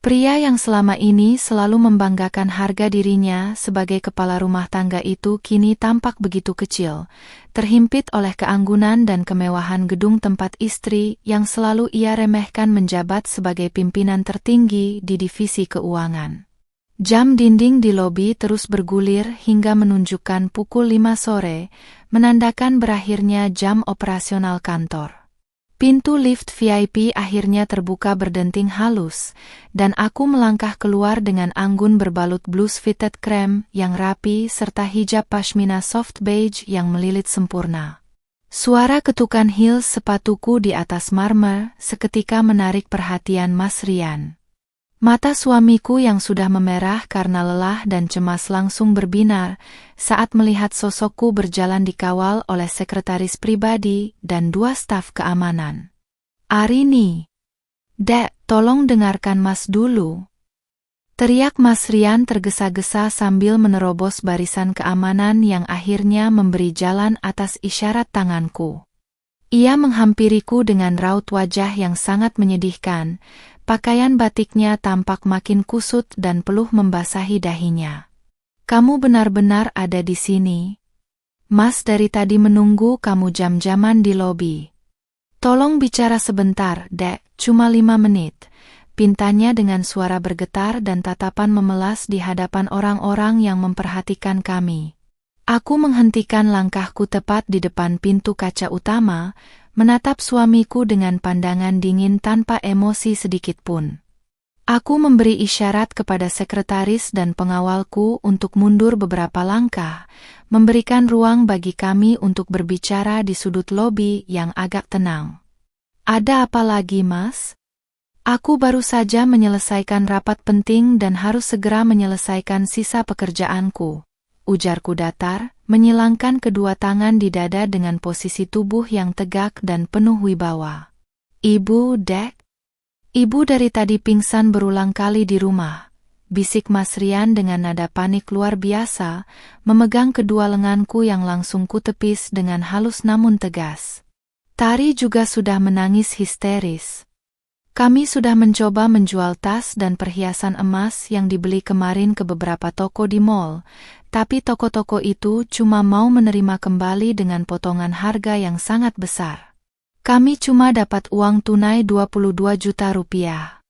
Pria yang selama ini selalu membanggakan harga dirinya sebagai kepala rumah tangga itu kini tampak begitu kecil, terhimpit oleh keanggunan dan kemewahan gedung tempat istri yang selalu ia remehkan menjabat sebagai pimpinan tertinggi di divisi keuangan. Jam dinding di lobi terus bergulir hingga menunjukkan pukul 5 sore, menandakan berakhirnya jam operasional kantor. Pintu lift VIP akhirnya terbuka berdenting halus, dan aku melangkah keluar dengan anggun berbalut blus fitted krem yang rapi serta hijab pashmina soft beige yang melilit sempurna. Suara ketukan heels sepatuku di atas marmer seketika menarik perhatian Mas Rian. Mata suamiku yang sudah memerah karena lelah dan cemas langsung berbinar saat melihat sosokku berjalan dikawal oleh sekretaris pribadi dan 2 staf keamanan. "Arini, Dek, tolong dengarkan Mas dulu," teriak Mas Rian tergesa-gesa sambil menerobos barisan keamanan yang akhirnya memberi jalan atas isyarat tanganku. Ia menghampiriku dengan raut wajah yang sangat menyedihkan. Pakaian batiknya tampak makin kusut dan peluh membasahi dahinya. "Kamu benar-benar ada di sini? Mas dari tadi menunggu kamu jam-jaman di lobi." "Tolong bicara sebentar, Dek, cuma 5 menit. Pintanya dengan suara bergetar dan tatapan memelas di hadapan orang-orang yang memperhatikan kami. Aku menghentikan langkahku tepat di depan pintu kaca utama, menatap suamiku dengan pandangan dingin tanpa emosi sedikitpun. Aku memberi isyarat kepada sekretaris dan pengawalku untuk mundur beberapa langkah, memberikan ruang bagi kami untuk berbicara di sudut lobi yang agak tenang. "Ada apa lagi, Mas?" "Aku baru saja menyelesaikan rapat penting dan harus segera menyelesaikan sisa pekerjaanku," ujarku datar, menyilangkan kedua tangan di dada dengan posisi tubuh yang tegak dan penuh wibawa. "Ibu, Dek? Ibu dari tadi pingsan berulang kali di rumah," bisik Mas Rian dengan nada panik luar biasa, memegang kedua lenganku yang langsung kutepis dengan halus namun tegas. Tari juga sudah menangis histeris. "Kami sudah mencoba menjual tas dan perhiasan emas yang dibeli kemarin ke beberapa toko di mall, tapi toko-toko itu cuma mau menerima kembali dengan potongan harga yang sangat besar. Kami cuma dapat uang tunai 22 juta rupiah.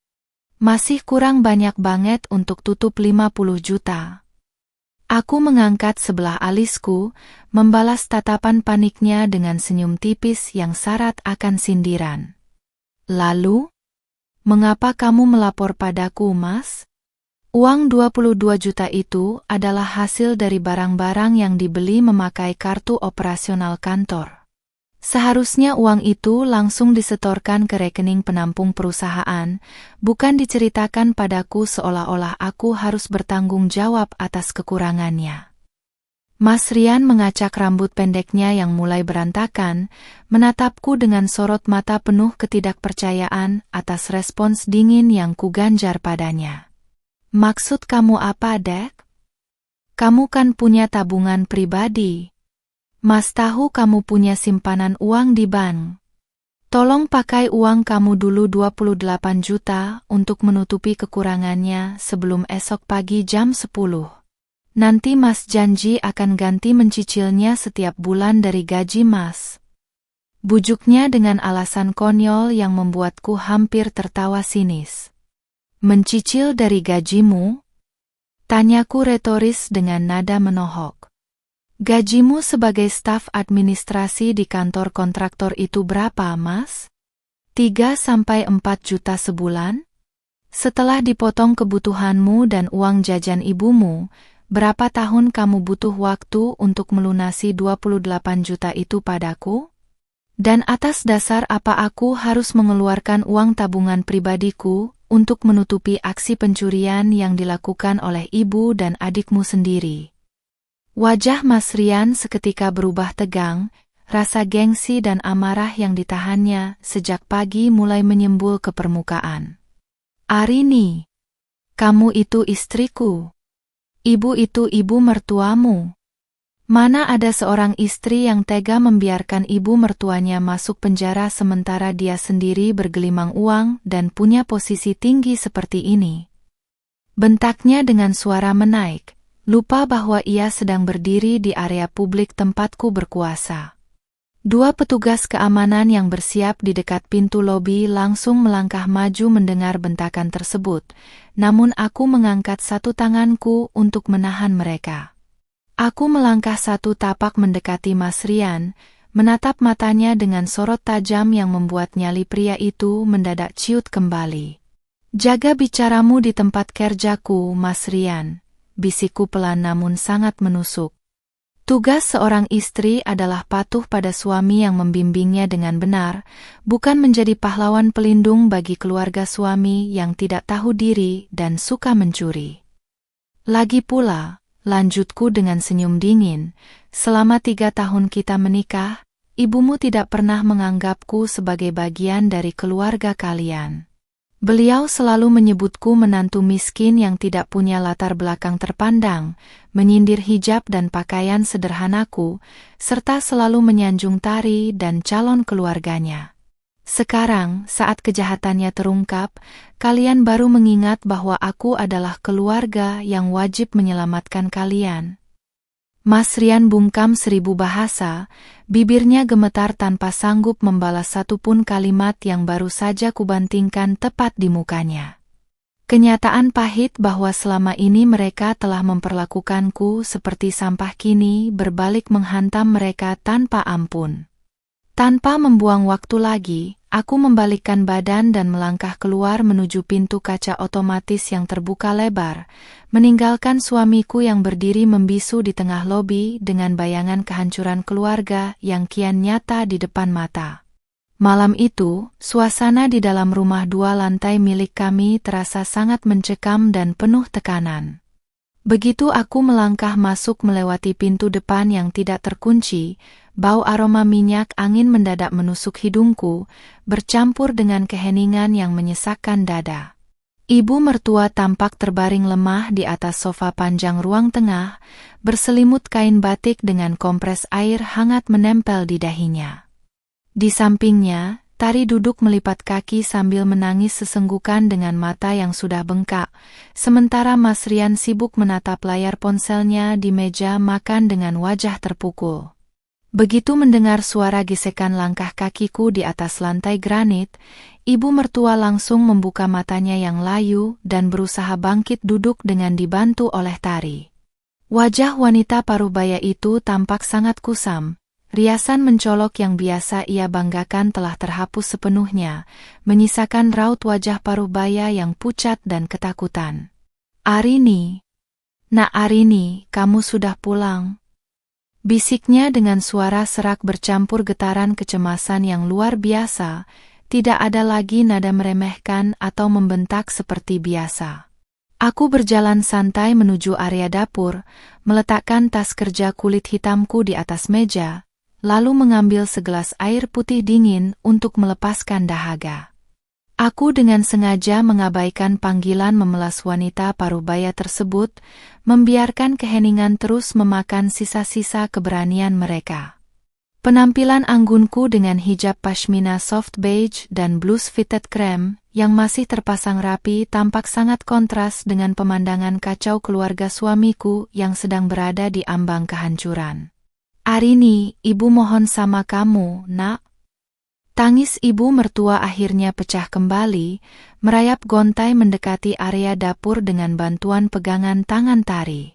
Masih kurang banyak banget untuk tutup 50 juta. Aku mengangkat sebelah alisku, membalas tatapan paniknya dengan senyum tipis yang syarat akan sindiran. "Lalu? Mengapa kamu melapor padaku, Mas? Uang 22 juta itu adalah hasil dari barang-barang yang dibeli memakai kartu operasional kantor. Seharusnya uang itu langsung disetorkan ke rekening penampung perusahaan, bukan diceritakan padaku seolah-olah aku harus bertanggung jawab atas kekurangannya." Mas Rian mengacak rambut pendeknya yang mulai berantakan, menatapku dengan sorot mata penuh ketidakpercayaan atas respons dingin yang kuganjar padanya. "Maksud kamu apa, Dek? Kamu kan punya tabungan pribadi. Mas tahu kamu punya simpanan uang di bank. Tolong pakai uang kamu dulu 28 juta untuk menutupi kekurangannya sebelum esok pagi jam 10. Nanti Mas janji akan ganti mencicilnya setiap bulan dari gaji Mas." Bujuknya dengan alasan konyol yang membuatku hampir tertawa sinis. "Mencicil dari gajimu?" tanyaku retoris dengan nada menohok. "Gajimu sebagai staf administrasi di kantor kontraktor itu berapa, Mas? 3-4 juta sebulan? Setelah dipotong kebutuhanmu dan uang jajan ibumu, berapa tahun kamu butuh waktu untuk melunasi 28 juta itu padaku? Dan atas dasar apa aku harus mengeluarkan uang tabungan pribadiku untuk menutupi aksi pencurian yang dilakukan oleh ibu dan adikmu sendiri?" Wajah Mas Rian seketika berubah tegang, rasa gengsi dan amarah yang ditahannya sejak pagi mulai menyembul ke permukaan. "Arini, kamu itu istriku. Ibu itu ibu mertuamu. Mana ada seorang istri yang tega membiarkan ibu mertuanya masuk penjara sementara dia sendiri bergelimang uang dan punya posisi tinggi seperti ini. Bentaknya dengan suara menaik, lupa bahwa ia sedang berdiri di area publik tempatku berkuasa. Dua petugas keamanan yang bersiap di dekat pintu lobi langsung melangkah maju mendengar bentakan tersebut, namun aku mengangkat satu tanganku untuk menahan mereka. Aku melangkah satu tapak mendekati Mas Rian, menatap matanya dengan sorot tajam yang membuat nyali pria itu mendadak ciut kembali. "Jaga bicaramu di tempat kerjaku, Mas Rian," bisikku pelan namun sangat menusuk. Tugas seorang istri adalah patuh pada suami yang membimbingnya dengan benar, bukan menjadi pahlawan pelindung bagi keluarga suami yang tidak tahu diri dan suka mencuri. Lagi pula, lanjutku dengan senyum dingin, selama 3 tahun kita menikah, ibumu tidak pernah menganggapku sebagai bagian dari keluarga kalian. Beliau selalu menyebutku menantu miskin yang tidak punya latar belakang terpandang, menyindir hijab dan pakaian sederhanaku, serta selalu menyanjung Tari dan calon keluarganya. Sekarang, saat kejahatannya terungkap, kalian baru mengingat bahwa aku adalah keluarga yang wajib menyelamatkan kalian. Mas Rian bungkam 1000 bahasa, bibirnya gemetar tanpa sanggup membalas satupun kalimat yang baru saja kubantingkan tepat di mukanya. Kenyataan pahit bahwa selama ini mereka telah memperlakukanku seperti sampah kini berbalik menghantam mereka tanpa ampun. Tanpa membuang waktu lagi, aku membalikkan badan dan melangkah keluar menuju pintu kaca otomatis yang terbuka lebar, meninggalkan suamiku yang berdiri membisu di tengah lobi dengan bayangan kehancuran keluarga yang kian nyata di depan mata. Malam itu, suasana di dalam rumah 2 lantai milik kami terasa sangat mencekam dan penuh tekanan. Begitu aku melangkah masuk melewati pintu depan yang tidak terkunci, bau aroma minyak angin mendadak menusuk hidungku, bercampur dengan keheningan yang menyesakkan dada. Ibu mertua tampak terbaring lemah di atas sofa panjang ruang tengah, berselimut kain batik dengan kompres air hangat menempel di dahinya. Di sampingnya, Tari duduk melipat kaki sambil menangis sesenggukan dengan mata yang sudah bengkak, sementara Mas Rian sibuk menatap layar ponselnya di meja makan dengan wajah terpukul. Begitu mendengar suara gesekan langkah kakiku di atas lantai granit, ibu mertua langsung membuka matanya yang layu dan berusaha bangkit duduk dengan dibantu oleh Tari. Wajah wanita paruhbaya itu tampak sangat kusam. Riasan mencolok yang biasa ia banggakan telah terhapus sepenuhnya, menyisakan raut wajah paruhbaya yang pucat dan ketakutan. "Arini, Nak Arini, kamu sudah pulang?" bisiknya dengan suara serak bercampur getaran kecemasan yang luar biasa, tidak ada lagi nada meremehkan atau membentak seperti biasa. Aku berjalan santai menuju area dapur, meletakkan tas kerja kulit hitamku di atas meja, lalu mengambil segelas air putih dingin untuk melepaskan dahaga. Aku dengan sengaja mengabaikan panggilan memelas wanita paruhbaya tersebut, membiarkan keheningan terus memakan sisa-sisa keberanian mereka. Penampilan anggunku dengan hijab pashmina soft beige dan blus fitted krem yang masih terpasang rapi tampak sangat kontras dengan pemandangan kacau keluarga suamiku yang sedang berada di ambang kehancuran. "Arini, ibu mohon sama kamu, Nak." Tangis ibu mertua akhirnya pecah kembali, merayap gontai mendekati area dapur dengan bantuan pegangan tangan Tari.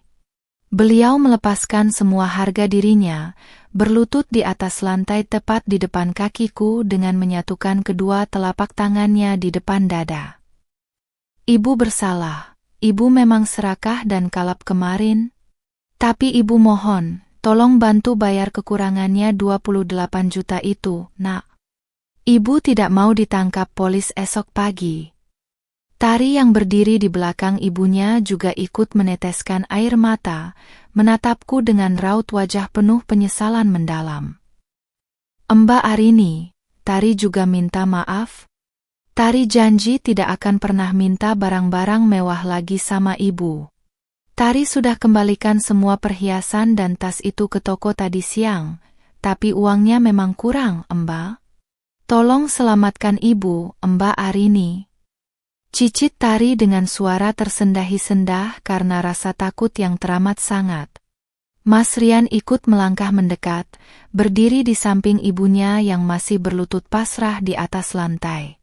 Beliau melepaskan semua harga dirinya, berlutut di atas lantai tepat di depan kakiku dengan menyatukan kedua telapak tangannya di depan dada. "Ibu bersalah, ibu memang serakah dan kalap kemarin. Tapi ibu mohon, tolong bantu bayar kekurangannya 28 juta itu, Nak. Ibu tidak mau ditangkap polis esok pagi." Tari yang berdiri di belakang ibunya juga ikut meneteskan air mata, menatapku dengan raut wajah penuh penyesalan mendalam. "Mbak Arini, Tari juga minta maaf. Tari janji tidak akan pernah minta barang-barang mewah lagi sama ibu." Tari sudah kembalikan semua perhiasan dan tas itu ke toko tadi siang, tapi uangnya memang kurang, Mbak. Tolong selamatkan ibu, Mbak Arini. Cicit Tari dengan suara tersendah-sendah karena rasa takut yang teramat sangat. Mas Rian ikut melangkah mendekat, berdiri di samping ibunya yang masih berlutut pasrah di atas lantai.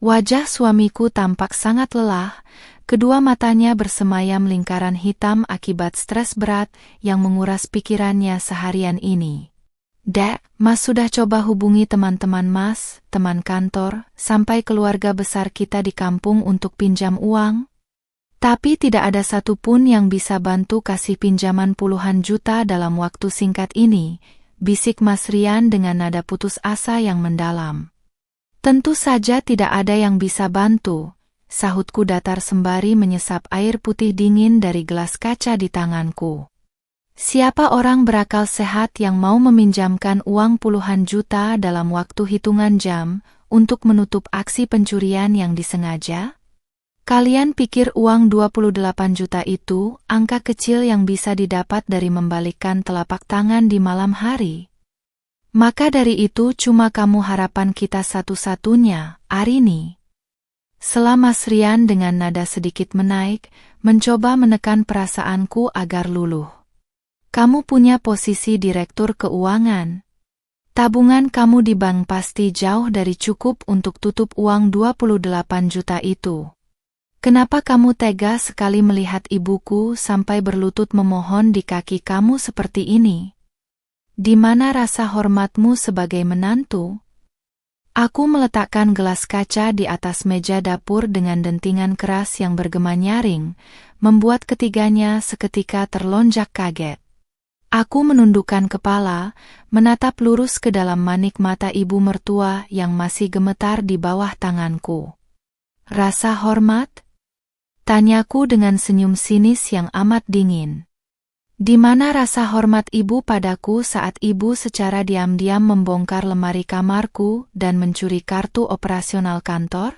Wajah suamiku tampak sangat lelah, kedua matanya bersemayam lingkaran hitam akibat stres berat yang menguras pikirannya seharian ini. Dek, Mas sudah coba hubungi teman-teman Mas, teman kantor, sampai keluarga besar kita di kampung untuk pinjam uang? Tapi tidak ada satupun yang bisa bantu kasih pinjaman puluhan juta dalam waktu singkat ini, bisik Mas Rian dengan nada putus asa yang mendalam. Tentu saja tidak ada yang bisa bantu, sahutku datar sembari menyesap air putih dingin dari gelas kaca di tanganku. Siapa orang berakal sehat yang mau meminjamkan uang puluhan juta dalam waktu hitungan jam untuk menutup aksi pencurian yang disengaja? Kalian pikir uang 28 juta itu angka kecil yang bisa didapat dari membalikkan telapak tangan di malam hari? Maka dari itu cuma kamu harapan kita satu-satunya, Arini. Sela Mas Rian dengan nada sedikit menaik, mencoba menekan perasaanku agar luluh. Kamu punya posisi direktur keuangan. Tabungan kamu di bank pasti jauh dari cukup untuk tutup uang 28 juta itu. Kenapa kamu tega sekali melihat ibuku sampai berlutut memohon di kaki kamu seperti ini? Di mana rasa hormatmu sebagai menantu? Aku meletakkan gelas kaca di atas meja dapur dengan dentingan keras yang bergema nyaring, membuat ketiganya seketika terlonjak kaget. Aku menundukkan kepala, menatap lurus ke dalam manik mata ibu mertua yang masih gemetar di bawah tanganku. Rasa hormat? Tanyaku dengan senyum sinis yang amat dingin. Di mana rasa hormat ibu padaku saat ibu secara diam-diam membongkar lemari kamarku dan mencuri kartu operasional kantor?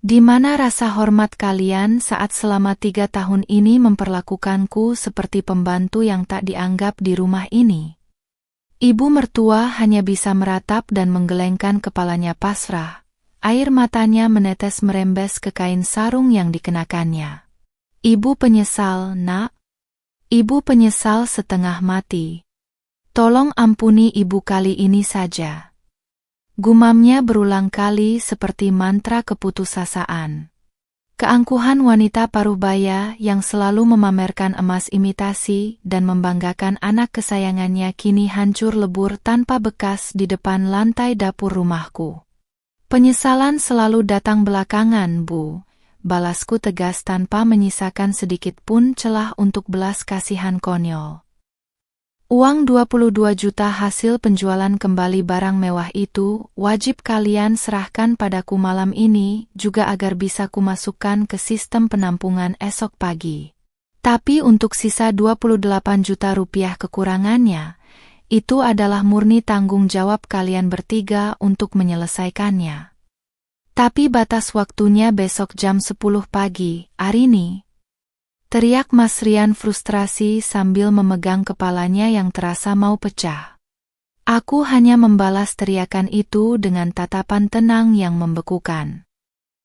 Di mana rasa hormat kalian saat selama 3 tahun ini memperlakukanku seperti pembantu yang tak dianggap di rumah ini? Ibu mertua hanya bisa meratap dan menggelengkan kepalanya pasrah. Air matanya menetes merembes ke kain sarung yang dikenakannya. Ibu penyesal, Nak. Ibu penyesal setengah mati. Tolong ampuni ibu kali ini saja. Gumamnya berulang kali seperti mantra keputusasaan. Keangkuhan wanita parubaya yang selalu memamerkan emas imitasi dan membanggakan anak kesayangannya kini hancur lebur tanpa bekas di depan lantai dapur rumahku. Penyesalan selalu datang belakangan, Bu. Balasku tegas tanpa menyisakan sedikit pun celah untuk belas kasihan konyol. Uang 22 juta hasil penjualan kembali barang mewah itu wajib kalian serahkan padaku malam ini juga agar bisa kumasukkan ke sistem penampungan esok pagi. Tapi untuk sisa 28 juta rupiah kekurangannya, itu adalah murni tanggung jawab kalian bertiga untuk menyelesaikannya. Tapi batas waktunya besok jam 10 pagi, Arini. Teriak Mas Rian frustrasi sambil memegang kepalanya yang terasa mau pecah. Aku hanya membalas teriakan itu dengan tatapan tenang yang membekukan.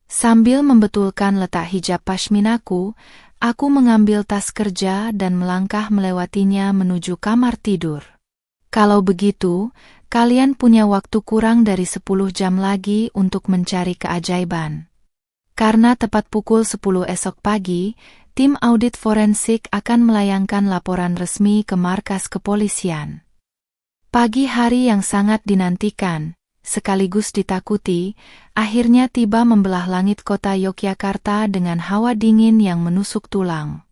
Sambil membetulkan letak hijab pashminaku, aku mengambil tas kerja dan melangkah melewatinya menuju kamar tidur. Kalau begitu, kalian punya waktu kurang dari 10 jam lagi untuk mencari keajaiban. Karena tepat pukul 10 esok pagi, tim audit forensik akan melayangkan laporan resmi ke markas kepolisian. Pagi hari yang sangat dinantikan, sekaligus ditakuti, akhirnya tiba membelah langit kota Yogyakarta dengan hawa dingin yang menusuk tulang.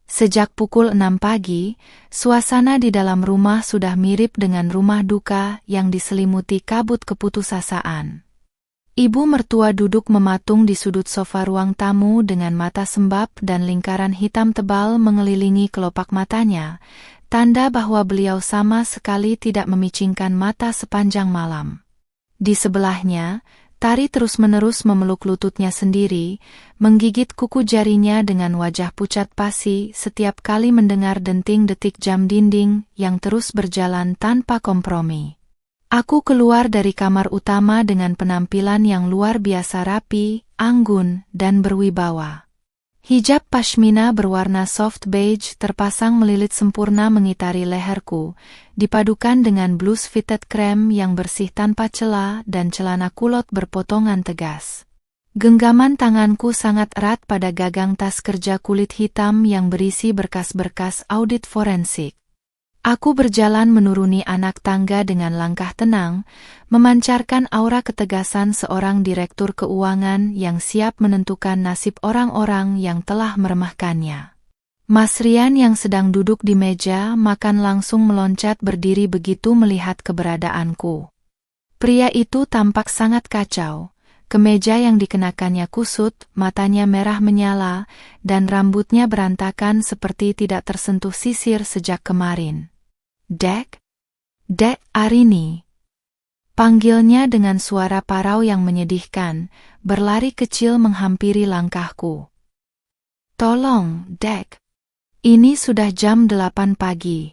Sejak pukul 6 pagi, suasana di dalam rumah sudah mirip dengan rumah duka yang diselimuti kabut keputusasaan. Ibu mertua duduk mematung di sudut sofa ruang tamu dengan mata sembab dan lingkaran hitam tebal mengelilingi kelopak matanya, tanda bahwa beliau sama sekali tidak memicingkan mata sepanjang malam. Di sebelahnya, Tari terus-menerus memeluk lututnya sendiri, menggigit kuku jarinya dengan wajah pucat pasi setiap kali mendengar denting detik jam dinding yang terus berjalan tanpa kompromi. Aku keluar dari kamar utama dengan penampilan yang luar biasa rapi, anggun, dan berwibawa. Hijab pashmina berwarna soft beige terpasang melilit sempurna mengitari leherku, dipadukan dengan blus fitted krem yang bersih tanpa celah dan celana kulot berpotongan tegas. Genggaman tanganku sangat erat pada gagang tas kerja kulit hitam yang berisi berkas-berkas audit forensik. Aku berjalan menuruni anak tangga dengan langkah tenang, memancarkan aura ketegasan seorang direktur keuangan yang siap menentukan nasib orang-orang yang telah meremehkannya. Mas Rian yang sedang duduk di meja makan langsung meloncat berdiri begitu melihat keberadaanku. Pria itu tampak sangat kacau. Kemeja yang dikenakannya kusut, matanya merah menyala, dan rambutnya berantakan seperti tidak tersentuh sisir sejak kemarin. Dek? Dek Arini. Panggilnya dengan suara parau yang menyedihkan, berlari kecil menghampiri langkahku. Tolong, Dek. Ini sudah jam 8 pagi.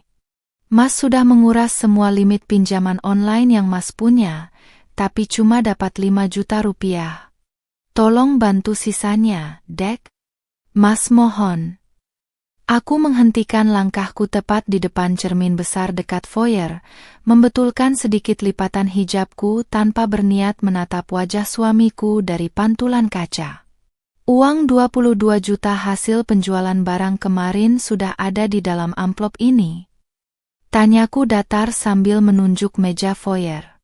Mas sudah menguras semua limit pinjaman online yang Mas punya, tapi cuma dapat 5 juta rupiah. Tolong bantu sisanya, Dek. Mas mohon. Aku menghentikan langkahku tepat di depan cermin besar dekat foyer, membetulkan sedikit lipatan hijabku tanpa berniat menatap wajah suamiku dari pantulan kaca. Uang 22 juta hasil penjualan barang kemarin sudah ada di dalam amplop ini. Tanyaku datar sambil menunjuk meja foyer.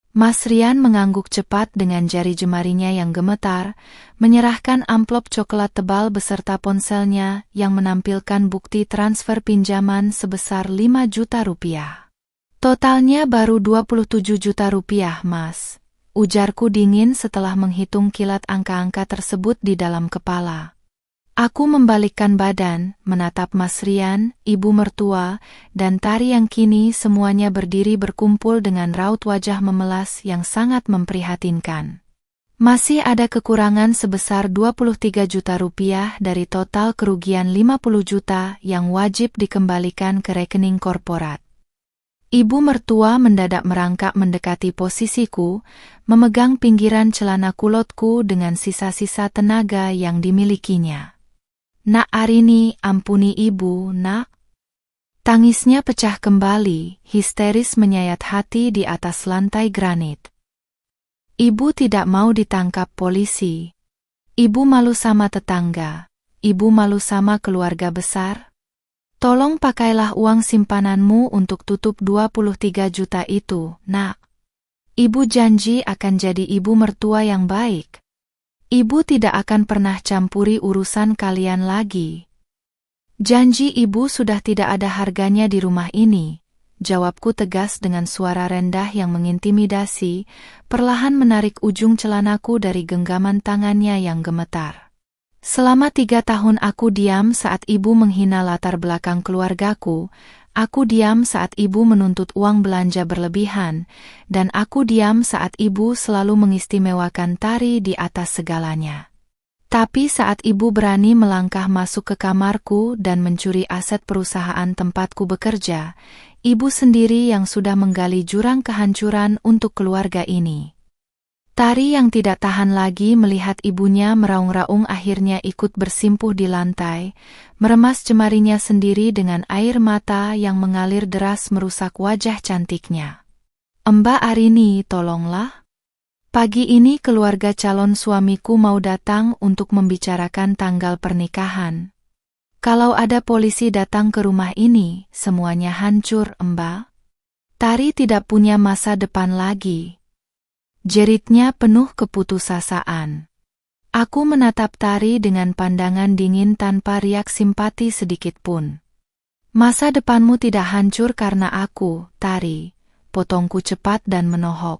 Mas Rian mengangguk cepat dengan jari jemarinya yang gemetar, menyerahkan amplop coklat tebal beserta ponselnya yang menampilkan bukti transfer pinjaman sebesar 5 juta rupiah. Totalnya baru 27 juta rupiah, Mas. Ujarku dingin setelah menghitung kilat angka-angka tersebut di dalam kepala. Aku membalikkan badan, menatap Mas Rian, ibu mertua, dan Tari yang kini semuanya berdiri berkumpul dengan raut wajah memelas yang sangat memprihatinkan. Masih ada kekurangan sebesar 23 juta rupiah dari total kerugian 50 juta yang wajib dikembalikan ke rekening korporat. Ibu mertua mendadak merangkak mendekati posisiku, memegang pinggiran celana kulotku dengan sisa-sisa tenaga yang dimilikinya. Nak Arini, ampuni ibu, nak. Tangisnya pecah kembali, histeris menyayat hati di atas lantai granit. Ibu tidak mau ditangkap polisi. Ibu malu sama tetangga. Ibu malu sama keluarga besar. Tolong pakailah uang simpananmu untuk tutup 23 juta itu, nak. Ibu janji akan jadi ibu mertua yang baik. Ibu tidak akan pernah campuri urusan kalian lagi. Janji ibu sudah tidak ada harganya di rumah ini, jawabku tegas dengan suara rendah yang mengintimidasi, perlahan menarik ujung celanaku dari genggaman tangannya yang gemetar. Selama 3 tahun aku diam saat ibu menghina latar belakang keluargaku, aku diam saat ibu menuntut uang belanja berlebihan, dan aku diam saat ibu selalu mengistimewakan Tari di atas segalanya. Tapi saat ibu berani melangkah masuk ke kamarku dan mencuri aset perusahaan tempatku bekerja, ibu sendiri yang sudah menggali jurang kehancuran untuk keluarga ini. Tari yang tidak tahan lagi melihat ibunya meraung-raung akhirnya ikut bersimpuh di lantai, meremas jemarinya sendiri dengan air mata yang mengalir deras merusak wajah cantiknya. Mbak Arini, tolonglah. Pagi ini keluarga calon suamiku mau datang untuk membicarakan tanggal pernikahan. Kalau ada polisi datang ke rumah ini, semuanya hancur, Mbak. Tari tidak punya masa depan lagi. Jeritnya penuh keputusasaan. Aku menatap Tari dengan pandangan dingin tanpa riak simpati sedikit pun. Masa depanmu tidak hancur karena aku, Tari, potongku cepat dan menohok.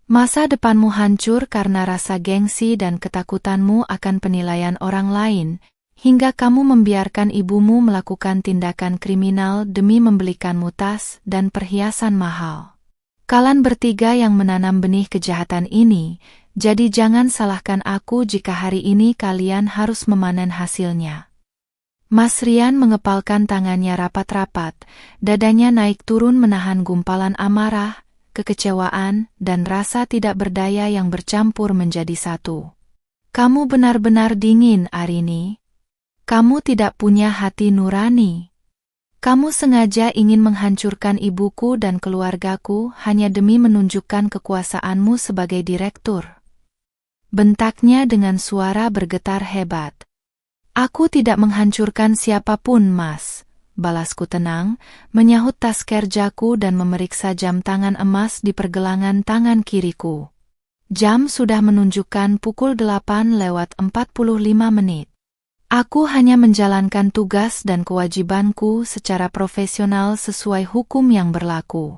Masa depanmu hancur karena rasa gengsi dan ketakutanmu akan penilaian orang lain, hingga kamu membiarkan ibumu melakukan tindakan kriminal demi membelikanmu tas dan perhiasan mahal. Kalian bertiga yang menanam benih kejahatan ini, jadi jangan salahkan aku jika hari ini kalian harus memanen hasilnya. Mas Rian mengepalkan tangannya rapat-rapat, dadanya naik turun menahan gumpalan amarah, kekecewaan, dan rasa tidak berdaya yang bercampur menjadi satu. Kamu benar-benar dingin, Arini. Kamu tidak punya hati nurani. Kamu sengaja ingin menghancurkan ibuku dan keluargaku hanya demi menunjukkan kekuasaanmu sebagai direktur. Bentaknya dengan suara bergetar hebat. Aku tidak menghancurkan siapapun, Mas. Balasku tenang, menyahut tas kerjaku dan memeriksa jam tangan emas di pergelangan tangan kiriku. Jam sudah menunjukkan pukul 8:45. Aku hanya menjalankan tugas dan kewajibanku secara profesional sesuai hukum yang berlaku.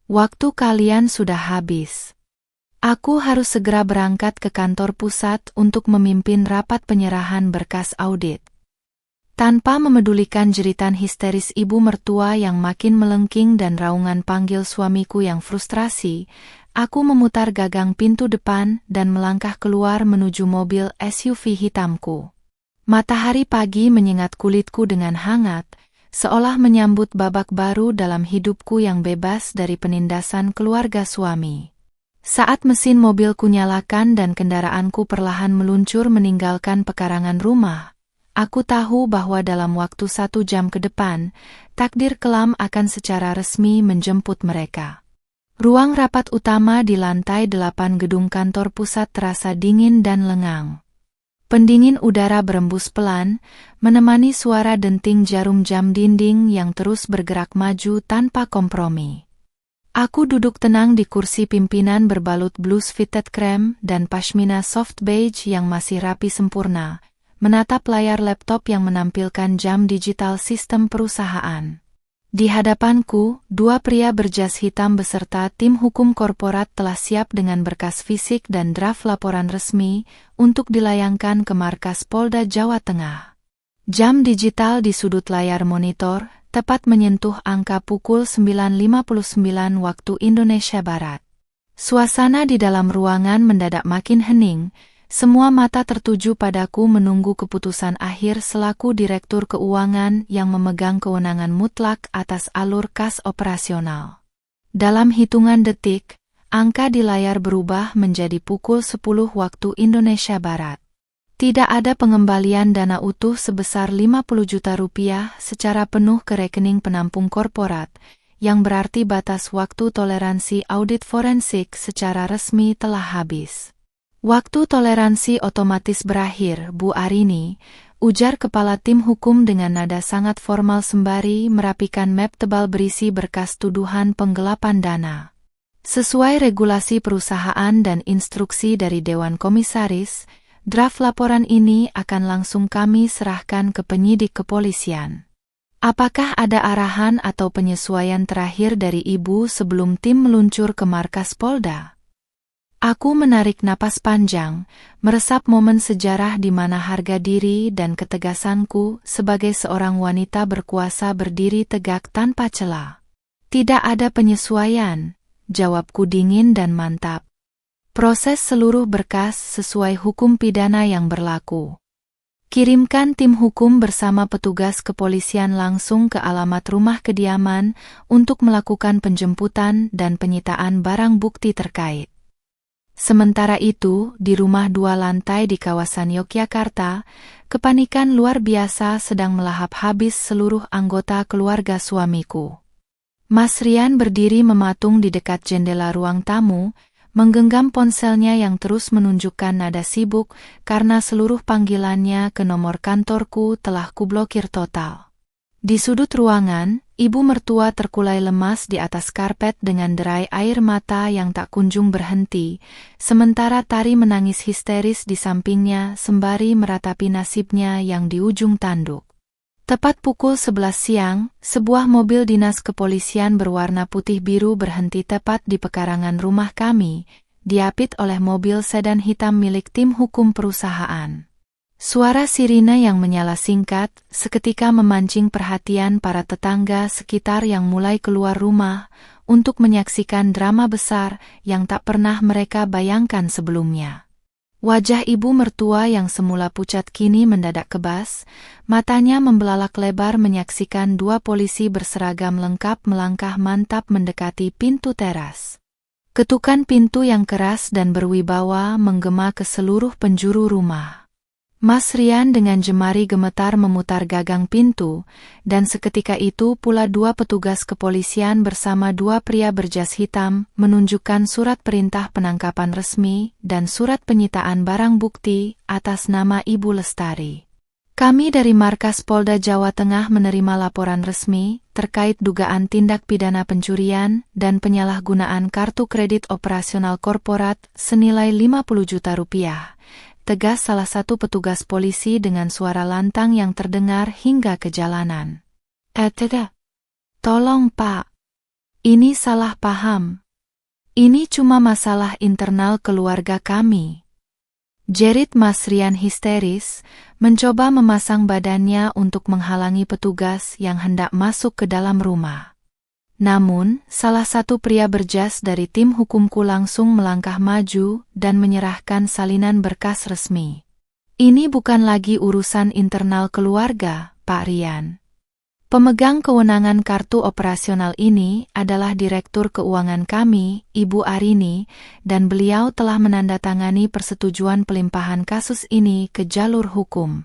Waktu kalian sudah habis. Aku harus segera berangkat ke kantor pusat untuk memimpin rapat penyerahan berkas audit. Tanpa memedulikan jeritan histeris ibu mertua yang makin melengking dan raungan panggil suamiku yang frustrasi, aku memutar gagang pintu depan dan melangkah keluar menuju mobil SUV hitamku. Matahari pagi menyengat kulitku dengan hangat, seolah menyambut babak baru dalam hidupku yang bebas dari penindasan keluarga suami. Saat mesin mobilku nyalakan dan kendaraanku perlahan meluncur meninggalkan pekarangan rumah, aku tahu bahwa dalam waktu 1 jam ke depan, takdir kelam akan secara resmi menjemput mereka. Ruang rapat utama di lantai 8 gedung kantor pusat terasa dingin dan lengang. Pendingin udara berembus pelan, menemani suara denting jarum jam dinding yang terus bergerak maju tanpa kompromi. Aku duduk tenang di kursi pimpinan berbalut blus fitted krem dan pashmina soft beige yang masih rapi sempurna, menatap layar laptop yang menampilkan jam digital sistem perusahaan. Di hadapanku, 2 pria berjas hitam beserta tim hukum korporat telah siap dengan berkas fisik dan draft laporan resmi untuk dilayangkan ke markas Polda Jawa Tengah. Jam digital di sudut layar monitor tepat menyentuh angka pukul 9:59 waktu Indonesia Barat. Suasana di dalam ruangan mendadak makin hening. Semua mata tertuju padaku menunggu keputusan akhir selaku direktur keuangan yang memegang kewenangan mutlak atas alur kas operasional. Dalam hitungan detik, angka di layar berubah menjadi pukul 10 waktu Indonesia Barat. Tidak ada pengembalian dana utuh sebesar 50 juta rupiah secara penuh ke rekening penampung korporat, yang berarti batas waktu toleransi audit forensik secara resmi telah habis. Waktu toleransi otomatis berakhir, Bu Arini, ujar kepala tim hukum dengan nada sangat formal sembari merapikan map tebal berisi berkas tuduhan penggelapan dana. Sesuai regulasi perusahaan dan instruksi dari Dewan Komisaris, draft laporan ini akan langsung kami serahkan ke penyidik kepolisian. Apakah ada arahan atau penyesuaian terakhir dari Ibu sebelum tim meluncur ke markas Polda? Aku menarik napas panjang, meresap momen sejarah di mana harga diri dan ketegasanku sebagai seorang wanita berkuasa berdiri tegak tanpa celah. Tidak ada penyesuaian, jawabku dingin dan mantap. Proses seluruh berkas sesuai hukum pidana yang berlaku. Kirimkan tim hukum bersama petugas kepolisian langsung ke alamat rumah kediaman untuk melakukan penjemputan dan penyitaan barang bukti terkait. Sementara itu, di rumah 2 lantai di kawasan Yogyakarta, kepanikan luar biasa sedang melahap habis seluruh anggota keluarga suamiku. Mas Rian berdiri mematung di dekat jendela ruang tamu, menggenggam ponselnya yang terus menunjukkan nada sibuk karena seluruh panggilannya ke nomor kantorku telah kublokir total. Di sudut ruangan, ibu mertua terkulai lemas di atas karpet dengan derai air mata yang tak kunjung berhenti, sementara Tari menangis histeris di sampingnya sembari meratapi nasibnya yang di ujung tanduk. Tepat pukul 11 siang, sebuah mobil dinas kepolisian berwarna putih biru berhenti tepat di pekarangan rumah kami, diapit oleh mobil sedan hitam milik tim hukum perusahaan. Suara sirine yang menyala singkat seketika memancing perhatian para tetangga sekitar yang mulai keluar rumah untuk menyaksikan drama besar yang tak pernah mereka bayangkan sebelumnya. Wajah ibu mertua yang semula pucat kini mendadak kebas, matanya membelalak lebar menyaksikan dua polisi berseragam lengkap melangkah mantap mendekati pintu teras. Ketukan pintu yang keras dan berwibawa menggema ke seluruh penjuru rumah. Mas Rian dengan jemari gemetar memutar gagang pintu, dan seketika itu pula dua petugas kepolisian bersama dua pria berjas hitam menunjukkan surat perintah penangkapan resmi dan surat penyitaan barang bukti atas nama Ibu Lestari. Kami dari Markas Polda Jawa Tengah menerima laporan resmi terkait dugaan tindak pidana pencurian dan penyalahgunaan kartu kredit operasional korporat senilai 50 juta rupiah. Tegas salah satu petugas polisi dengan suara lantang yang terdengar hingga ke jalanan. Tolong Pak. Ini salah paham. Ini cuma masalah internal keluarga kami. Jerit Mas Rian histeris, mencoba memasang badannya untuk menghalangi petugas yang hendak masuk ke dalam rumah. Namun, salah satu pria berjas dari tim hukumku langsung melangkah maju dan menyerahkan salinan berkas resmi. Ini bukan lagi urusan internal keluarga, Pak Rian. Pemegang kewenangan kartu operasional ini adalah Direktur Keuangan kami, Ibu Arini, dan beliau telah menandatangani persetujuan pelimpahan kasus ini ke jalur hukum.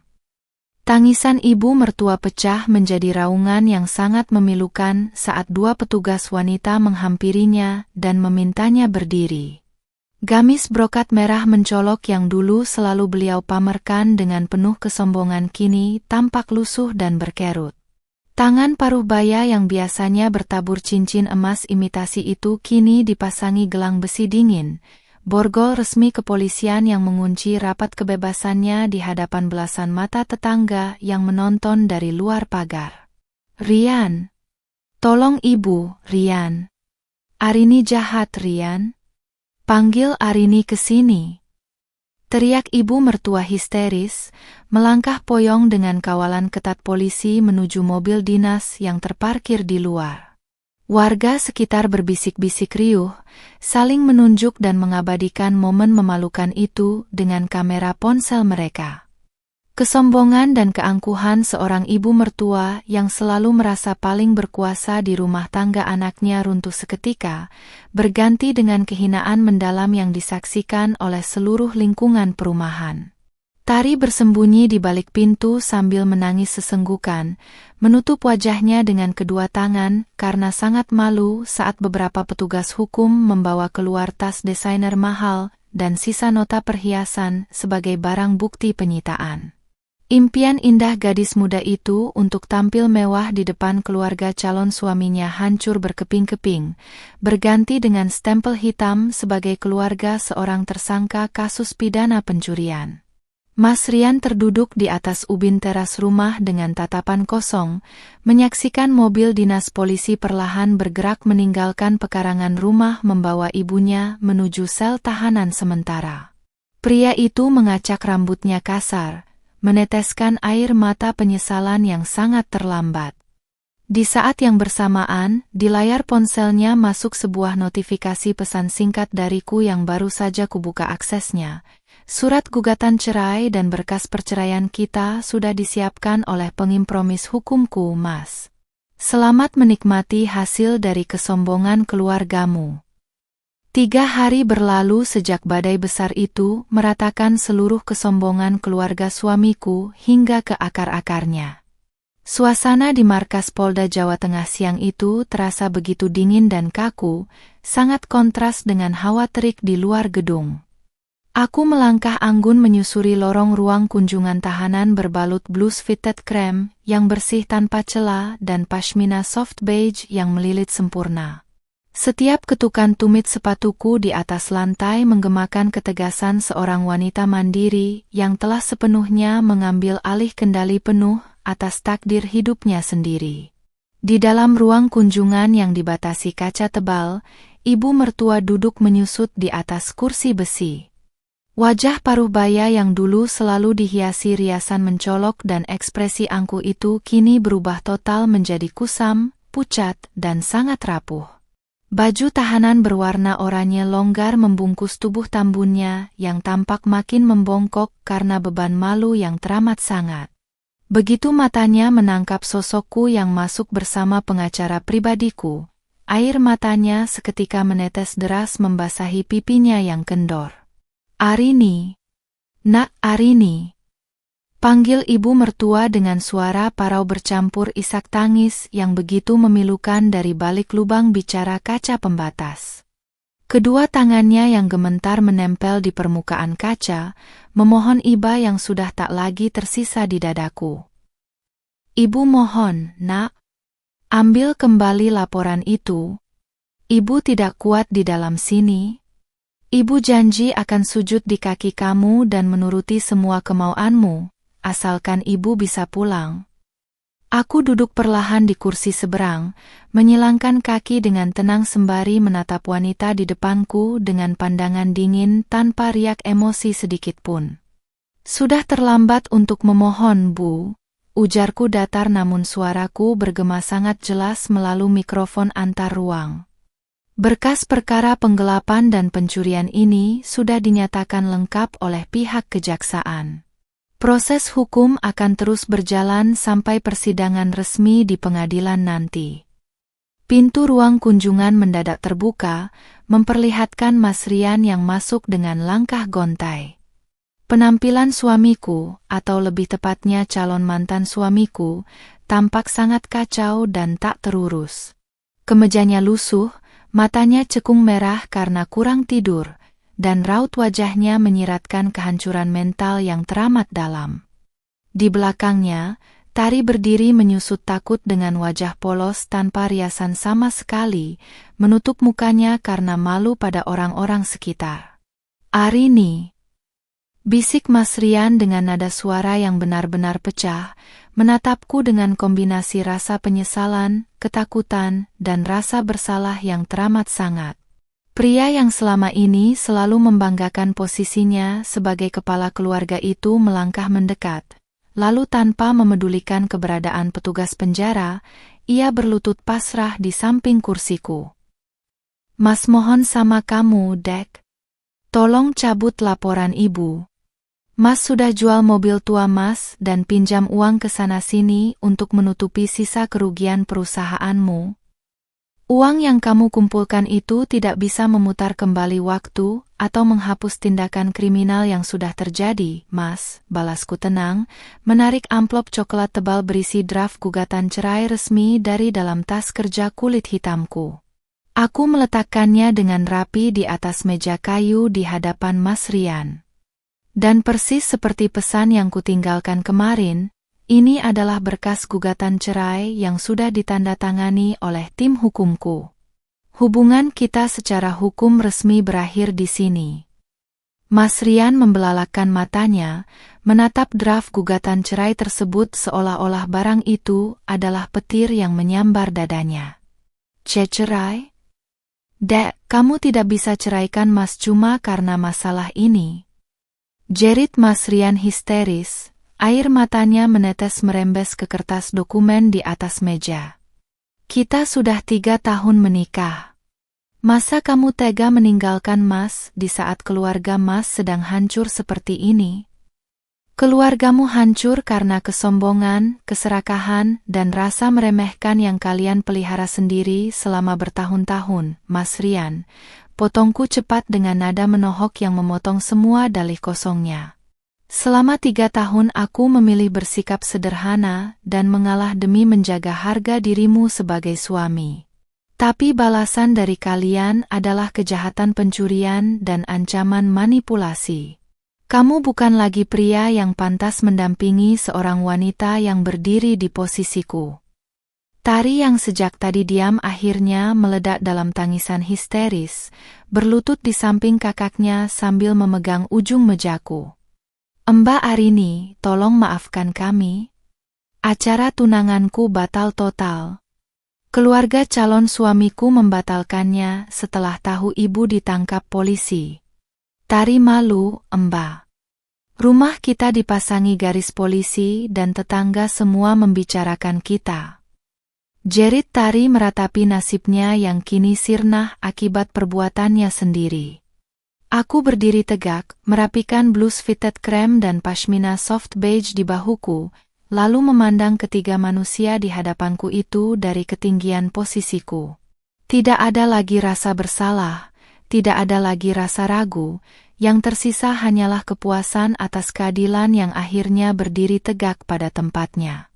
Tangisan ibu mertua pecah menjadi raungan yang sangat memilukan saat dua petugas wanita menghampirinya dan memintanya berdiri. Gamis brokat merah mencolok yang dulu selalu beliau pamerkan dengan penuh kesombongan kini tampak lusuh dan berkerut. Tangan paruh baya yang biasanya bertabur cincin emas imitasi itu kini dipasangi gelang besi dingin. Borgol resmi kepolisian yang mengunci rapat kebebasannya di hadapan belasan mata tetangga yang menonton dari luar pagar. Rian. Tolong Ibu, Rian. Arini jahat, Rian. Panggil Arini ke sini. Teriak ibu mertua histeris, melangkah poyong dengan kawalan ketat polisi menuju mobil dinas yang terparkir di luar. Warga sekitar berbisik-bisik riuh, saling menunjuk dan mengabadikan momen memalukan itu dengan kamera ponsel mereka. Kesombongan dan keangkuhan seorang ibu mertua yang selalu merasa paling berkuasa di rumah tangga anaknya runtuh seketika, berganti dengan kehinaan mendalam yang disaksikan oleh seluruh lingkungan perumahan. Tari bersembunyi di balik pintu sambil menangis sesenggukan, menutup wajahnya dengan kedua tangan karena sangat malu saat beberapa petugas hukum membawa keluar tas desainer mahal dan sisa nota perhiasan sebagai barang bukti penyitaan. Impian indah gadis muda itu untuk tampil mewah di depan keluarga calon suaminya hancur berkeping-keping, berganti dengan stempel hitam sebagai keluarga seorang tersangka kasus pidana pencurian. Mas Rian terduduk di atas ubin teras rumah dengan tatapan kosong, menyaksikan mobil dinas polisi perlahan bergerak meninggalkan pekarangan rumah membawa ibunya menuju sel tahanan sementara. Pria itu mengacak rambutnya kasar, meneteskan air mata penyesalan yang sangat terlambat. Di saat yang bersamaan, di layar ponselnya masuk sebuah notifikasi pesan singkat dariku yang baru saja kubuka aksesnya. Surat gugatan cerai dan berkas perceraian kita sudah disiapkan oleh pengimpromis hukumku, Mas. Selamat menikmati hasil dari kesombongan keluargamu. 3 hari berlalu sejak badai besar itu meratakan seluruh kesombongan keluarga suamiku hingga ke akar-akarnya. Suasana di markas Polda Jawa Tengah siang itu terasa begitu dingin dan kaku, sangat kontras dengan hawa terik di luar gedung. Aku melangkah anggun menyusuri lorong ruang kunjungan tahanan berbalut blus fitted krem yang bersih tanpa celah dan pashmina soft beige yang melilit sempurna. Setiap ketukan tumit sepatuku di atas lantai menggemakan ketegasan seorang wanita mandiri yang telah sepenuhnya mengambil alih kendali penuh atas takdir hidupnya sendiri. Di dalam ruang kunjungan yang dibatasi kaca tebal, ibu mertua duduk menyusut di atas kursi besi. Wajah paruh baya yang dulu selalu dihiasi riasan mencolok dan ekspresi angkuh itu kini berubah total menjadi kusam, pucat, dan sangat rapuh. Baju tahanan berwarna oranye longgar membungkus tubuh tambunnya yang tampak makin membongkok karena beban malu yang teramat sangat. Begitu matanya menangkap sosokku yang masuk bersama pengacara pribadiku, air matanya seketika menetes deras membasahi pipinya yang kendor. "Arini, nak Arini," panggil ibu mertua dengan suara parau bercampur isak tangis yang begitu memilukan dari balik lubang bicara kaca pembatas. Kedua tangannya yang gemetar menempel di permukaan kaca, memohon iba yang sudah tak lagi tersisa di dadaku. "Ibu mohon, nak, ambil kembali laporan itu. Ibu tidak kuat di dalam sini. Ibu janji akan sujud di kaki kamu dan menuruti semua kemauanmu, asalkan ibu bisa pulang." Aku duduk perlahan di kursi seberang, menyilangkan kaki dengan tenang sembari menatap wanita di depanku dengan pandangan dingin tanpa riak emosi sedikitpun. "Sudah terlambat untuk memohon, Bu," ujarku datar namun suaraku bergema sangat jelas melalui mikrofon antar ruang. "Berkas perkara penggelapan dan pencurian ini sudah dinyatakan lengkap oleh pihak kejaksaan. Proses hukum akan terus berjalan sampai persidangan resmi di pengadilan nanti." Pintu ruang kunjungan mendadak terbuka, memperlihatkan Mas Rian yang masuk dengan langkah gontai. Penampilan suamiku, atau lebih tepatnya calon mantan suamiku, tampak sangat kacau dan tak terurus. Kemejanya lusuh, matanya cekung merah karena kurang tidur, dan raut wajahnya menyiratkan kehancuran mental yang teramat dalam. Di belakangnya, Tari berdiri menyusut takut dengan wajah polos tanpa riasan sama sekali, menutup mukanya karena malu pada orang-orang sekitar. "Arini," bisik Mas Rian dengan nada suara yang benar-benar pecah, menatapku dengan kombinasi rasa penyesalan, ketakutan, dan rasa bersalah yang teramat sangat. Pria yang selama ini selalu membanggakan posisinya sebagai kepala keluarga itu melangkah mendekat. Lalu tanpa memedulikan keberadaan petugas penjara, ia berlutut pasrah di samping kursiku. "Mas mohon sama kamu, Dek. Tolong cabut laporan ibu. Mas sudah jual mobil tua Mas dan pinjam uang ke sana-sini untuk menutupi sisa kerugian perusahaanmu. Uang yang kamu kumpulkan itu tidak bisa memutar kembali waktu atau menghapus tindakan kriminal yang sudah terjadi, Mas," balasku tenang, menarik amplop coklat tebal berisi draft gugatan cerai resmi dari dalam tas kerja kulit hitamku. Aku meletakkannya dengan rapi di atas meja kayu di hadapan Mas Rian. Dan persis seperti pesan yang kutinggalkan kemarin, ini adalah berkas gugatan cerai yang sudah ditandatangani oleh tim hukumku. Hubungan kita secara hukum resmi berakhir di sini. Mas Rian membelalakan matanya, menatap draft gugatan cerai tersebut seolah-olah barang itu adalah petir yang menyambar dadanya. "Cerai? Dek, kamu tidak bisa ceraikan Mas cuma karena masalah ini," jerit Mas Rian histeris. Air matanya menetes merembes ke kertas dokumen di atas meja. "Kita sudah 3 tahun menikah. Masa kamu tega meninggalkan Mas di saat keluarga Mas sedang hancur seperti ini? Keluargamu hancur karena kesombongan, keserakahan, dan rasa meremehkan yang kalian pelihara sendiri selama bertahun-tahun, Mas Rian," potongku cepat dengan nada menohok yang memotong semua dalih kosongnya. "Selama 3 tahun aku memilih bersikap sederhana dan mengalah demi menjaga harga dirimu sebagai suami. Tapi balasan dari kalian adalah kejahatan pencurian dan ancaman manipulasi. Kamu bukan lagi pria yang pantas mendampingi seorang wanita yang berdiri di posisiku." Tari yang sejak tadi diam akhirnya meledak dalam tangisan histeris, berlutut di samping kakaknya sambil memegang ujung mejaku. "Mbak Arini, tolong maafkan kami. Acara tunanganku batal total. Keluarga calon suamiku membatalkannya setelah tahu ibu ditangkap polisi. Tari malu, Mbak. Rumah kita dipasangi garis polisi dan tetangga semua membicarakan kita. Jerit Tari meratapi nasibnya yang kini sirna akibat perbuatannya sendiri. Aku berdiri tegak, merapikan blus fitted krem dan pashmina soft beige di bahuku, lalu memandang ketiga manusia di hadapanku itu dari ketinggian posisiku. Tidak ada lagi rasa bersalah, tidak ada lagi rasa ragu, yang tersisa hanyalah kepuasan atas keadilan yang akhirnya berdiri tegak pada tempatnya.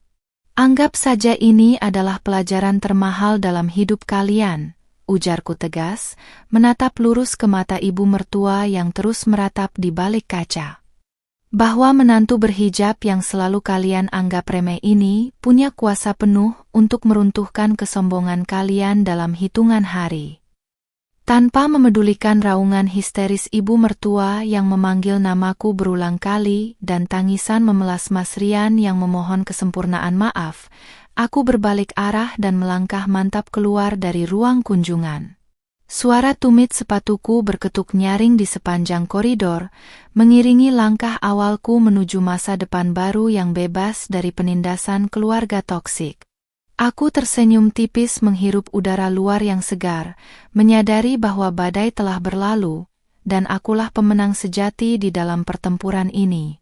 Anggap saja ini adalah pelajaran termahal dalam hidup kalian, ujarku tegas, menatap lurus ke mata ibu mertua yang terus meratap di balik kaca. Bahwa menantu berhijab yang selalu kalian anggap remeh ini punya kuasa penuh untuk meruntuhkan kesombongan kalian dalam hitungan hari. Tanpa memedulikan raungan histeris ibu mertua yang memanggil namaku berulang kali dan tangisan memelas Mas Rian yang memohon kesempurnaan maaf, aku berbalik arah dan melangkah mantap keluar dari ruang kunjungan. Suara tumit sepatuku berketuk nyaring di sepanjang koridor, mengiringi langkah awalku menuju masa depan baru yang bebas dari penindasan keluarga toksik. Aku tersenyum tipis menghirup udara luar yang segar, menyadari bahwa badai telah berlalu, dan akulah pemenang sejati di dalam pertempuran ini.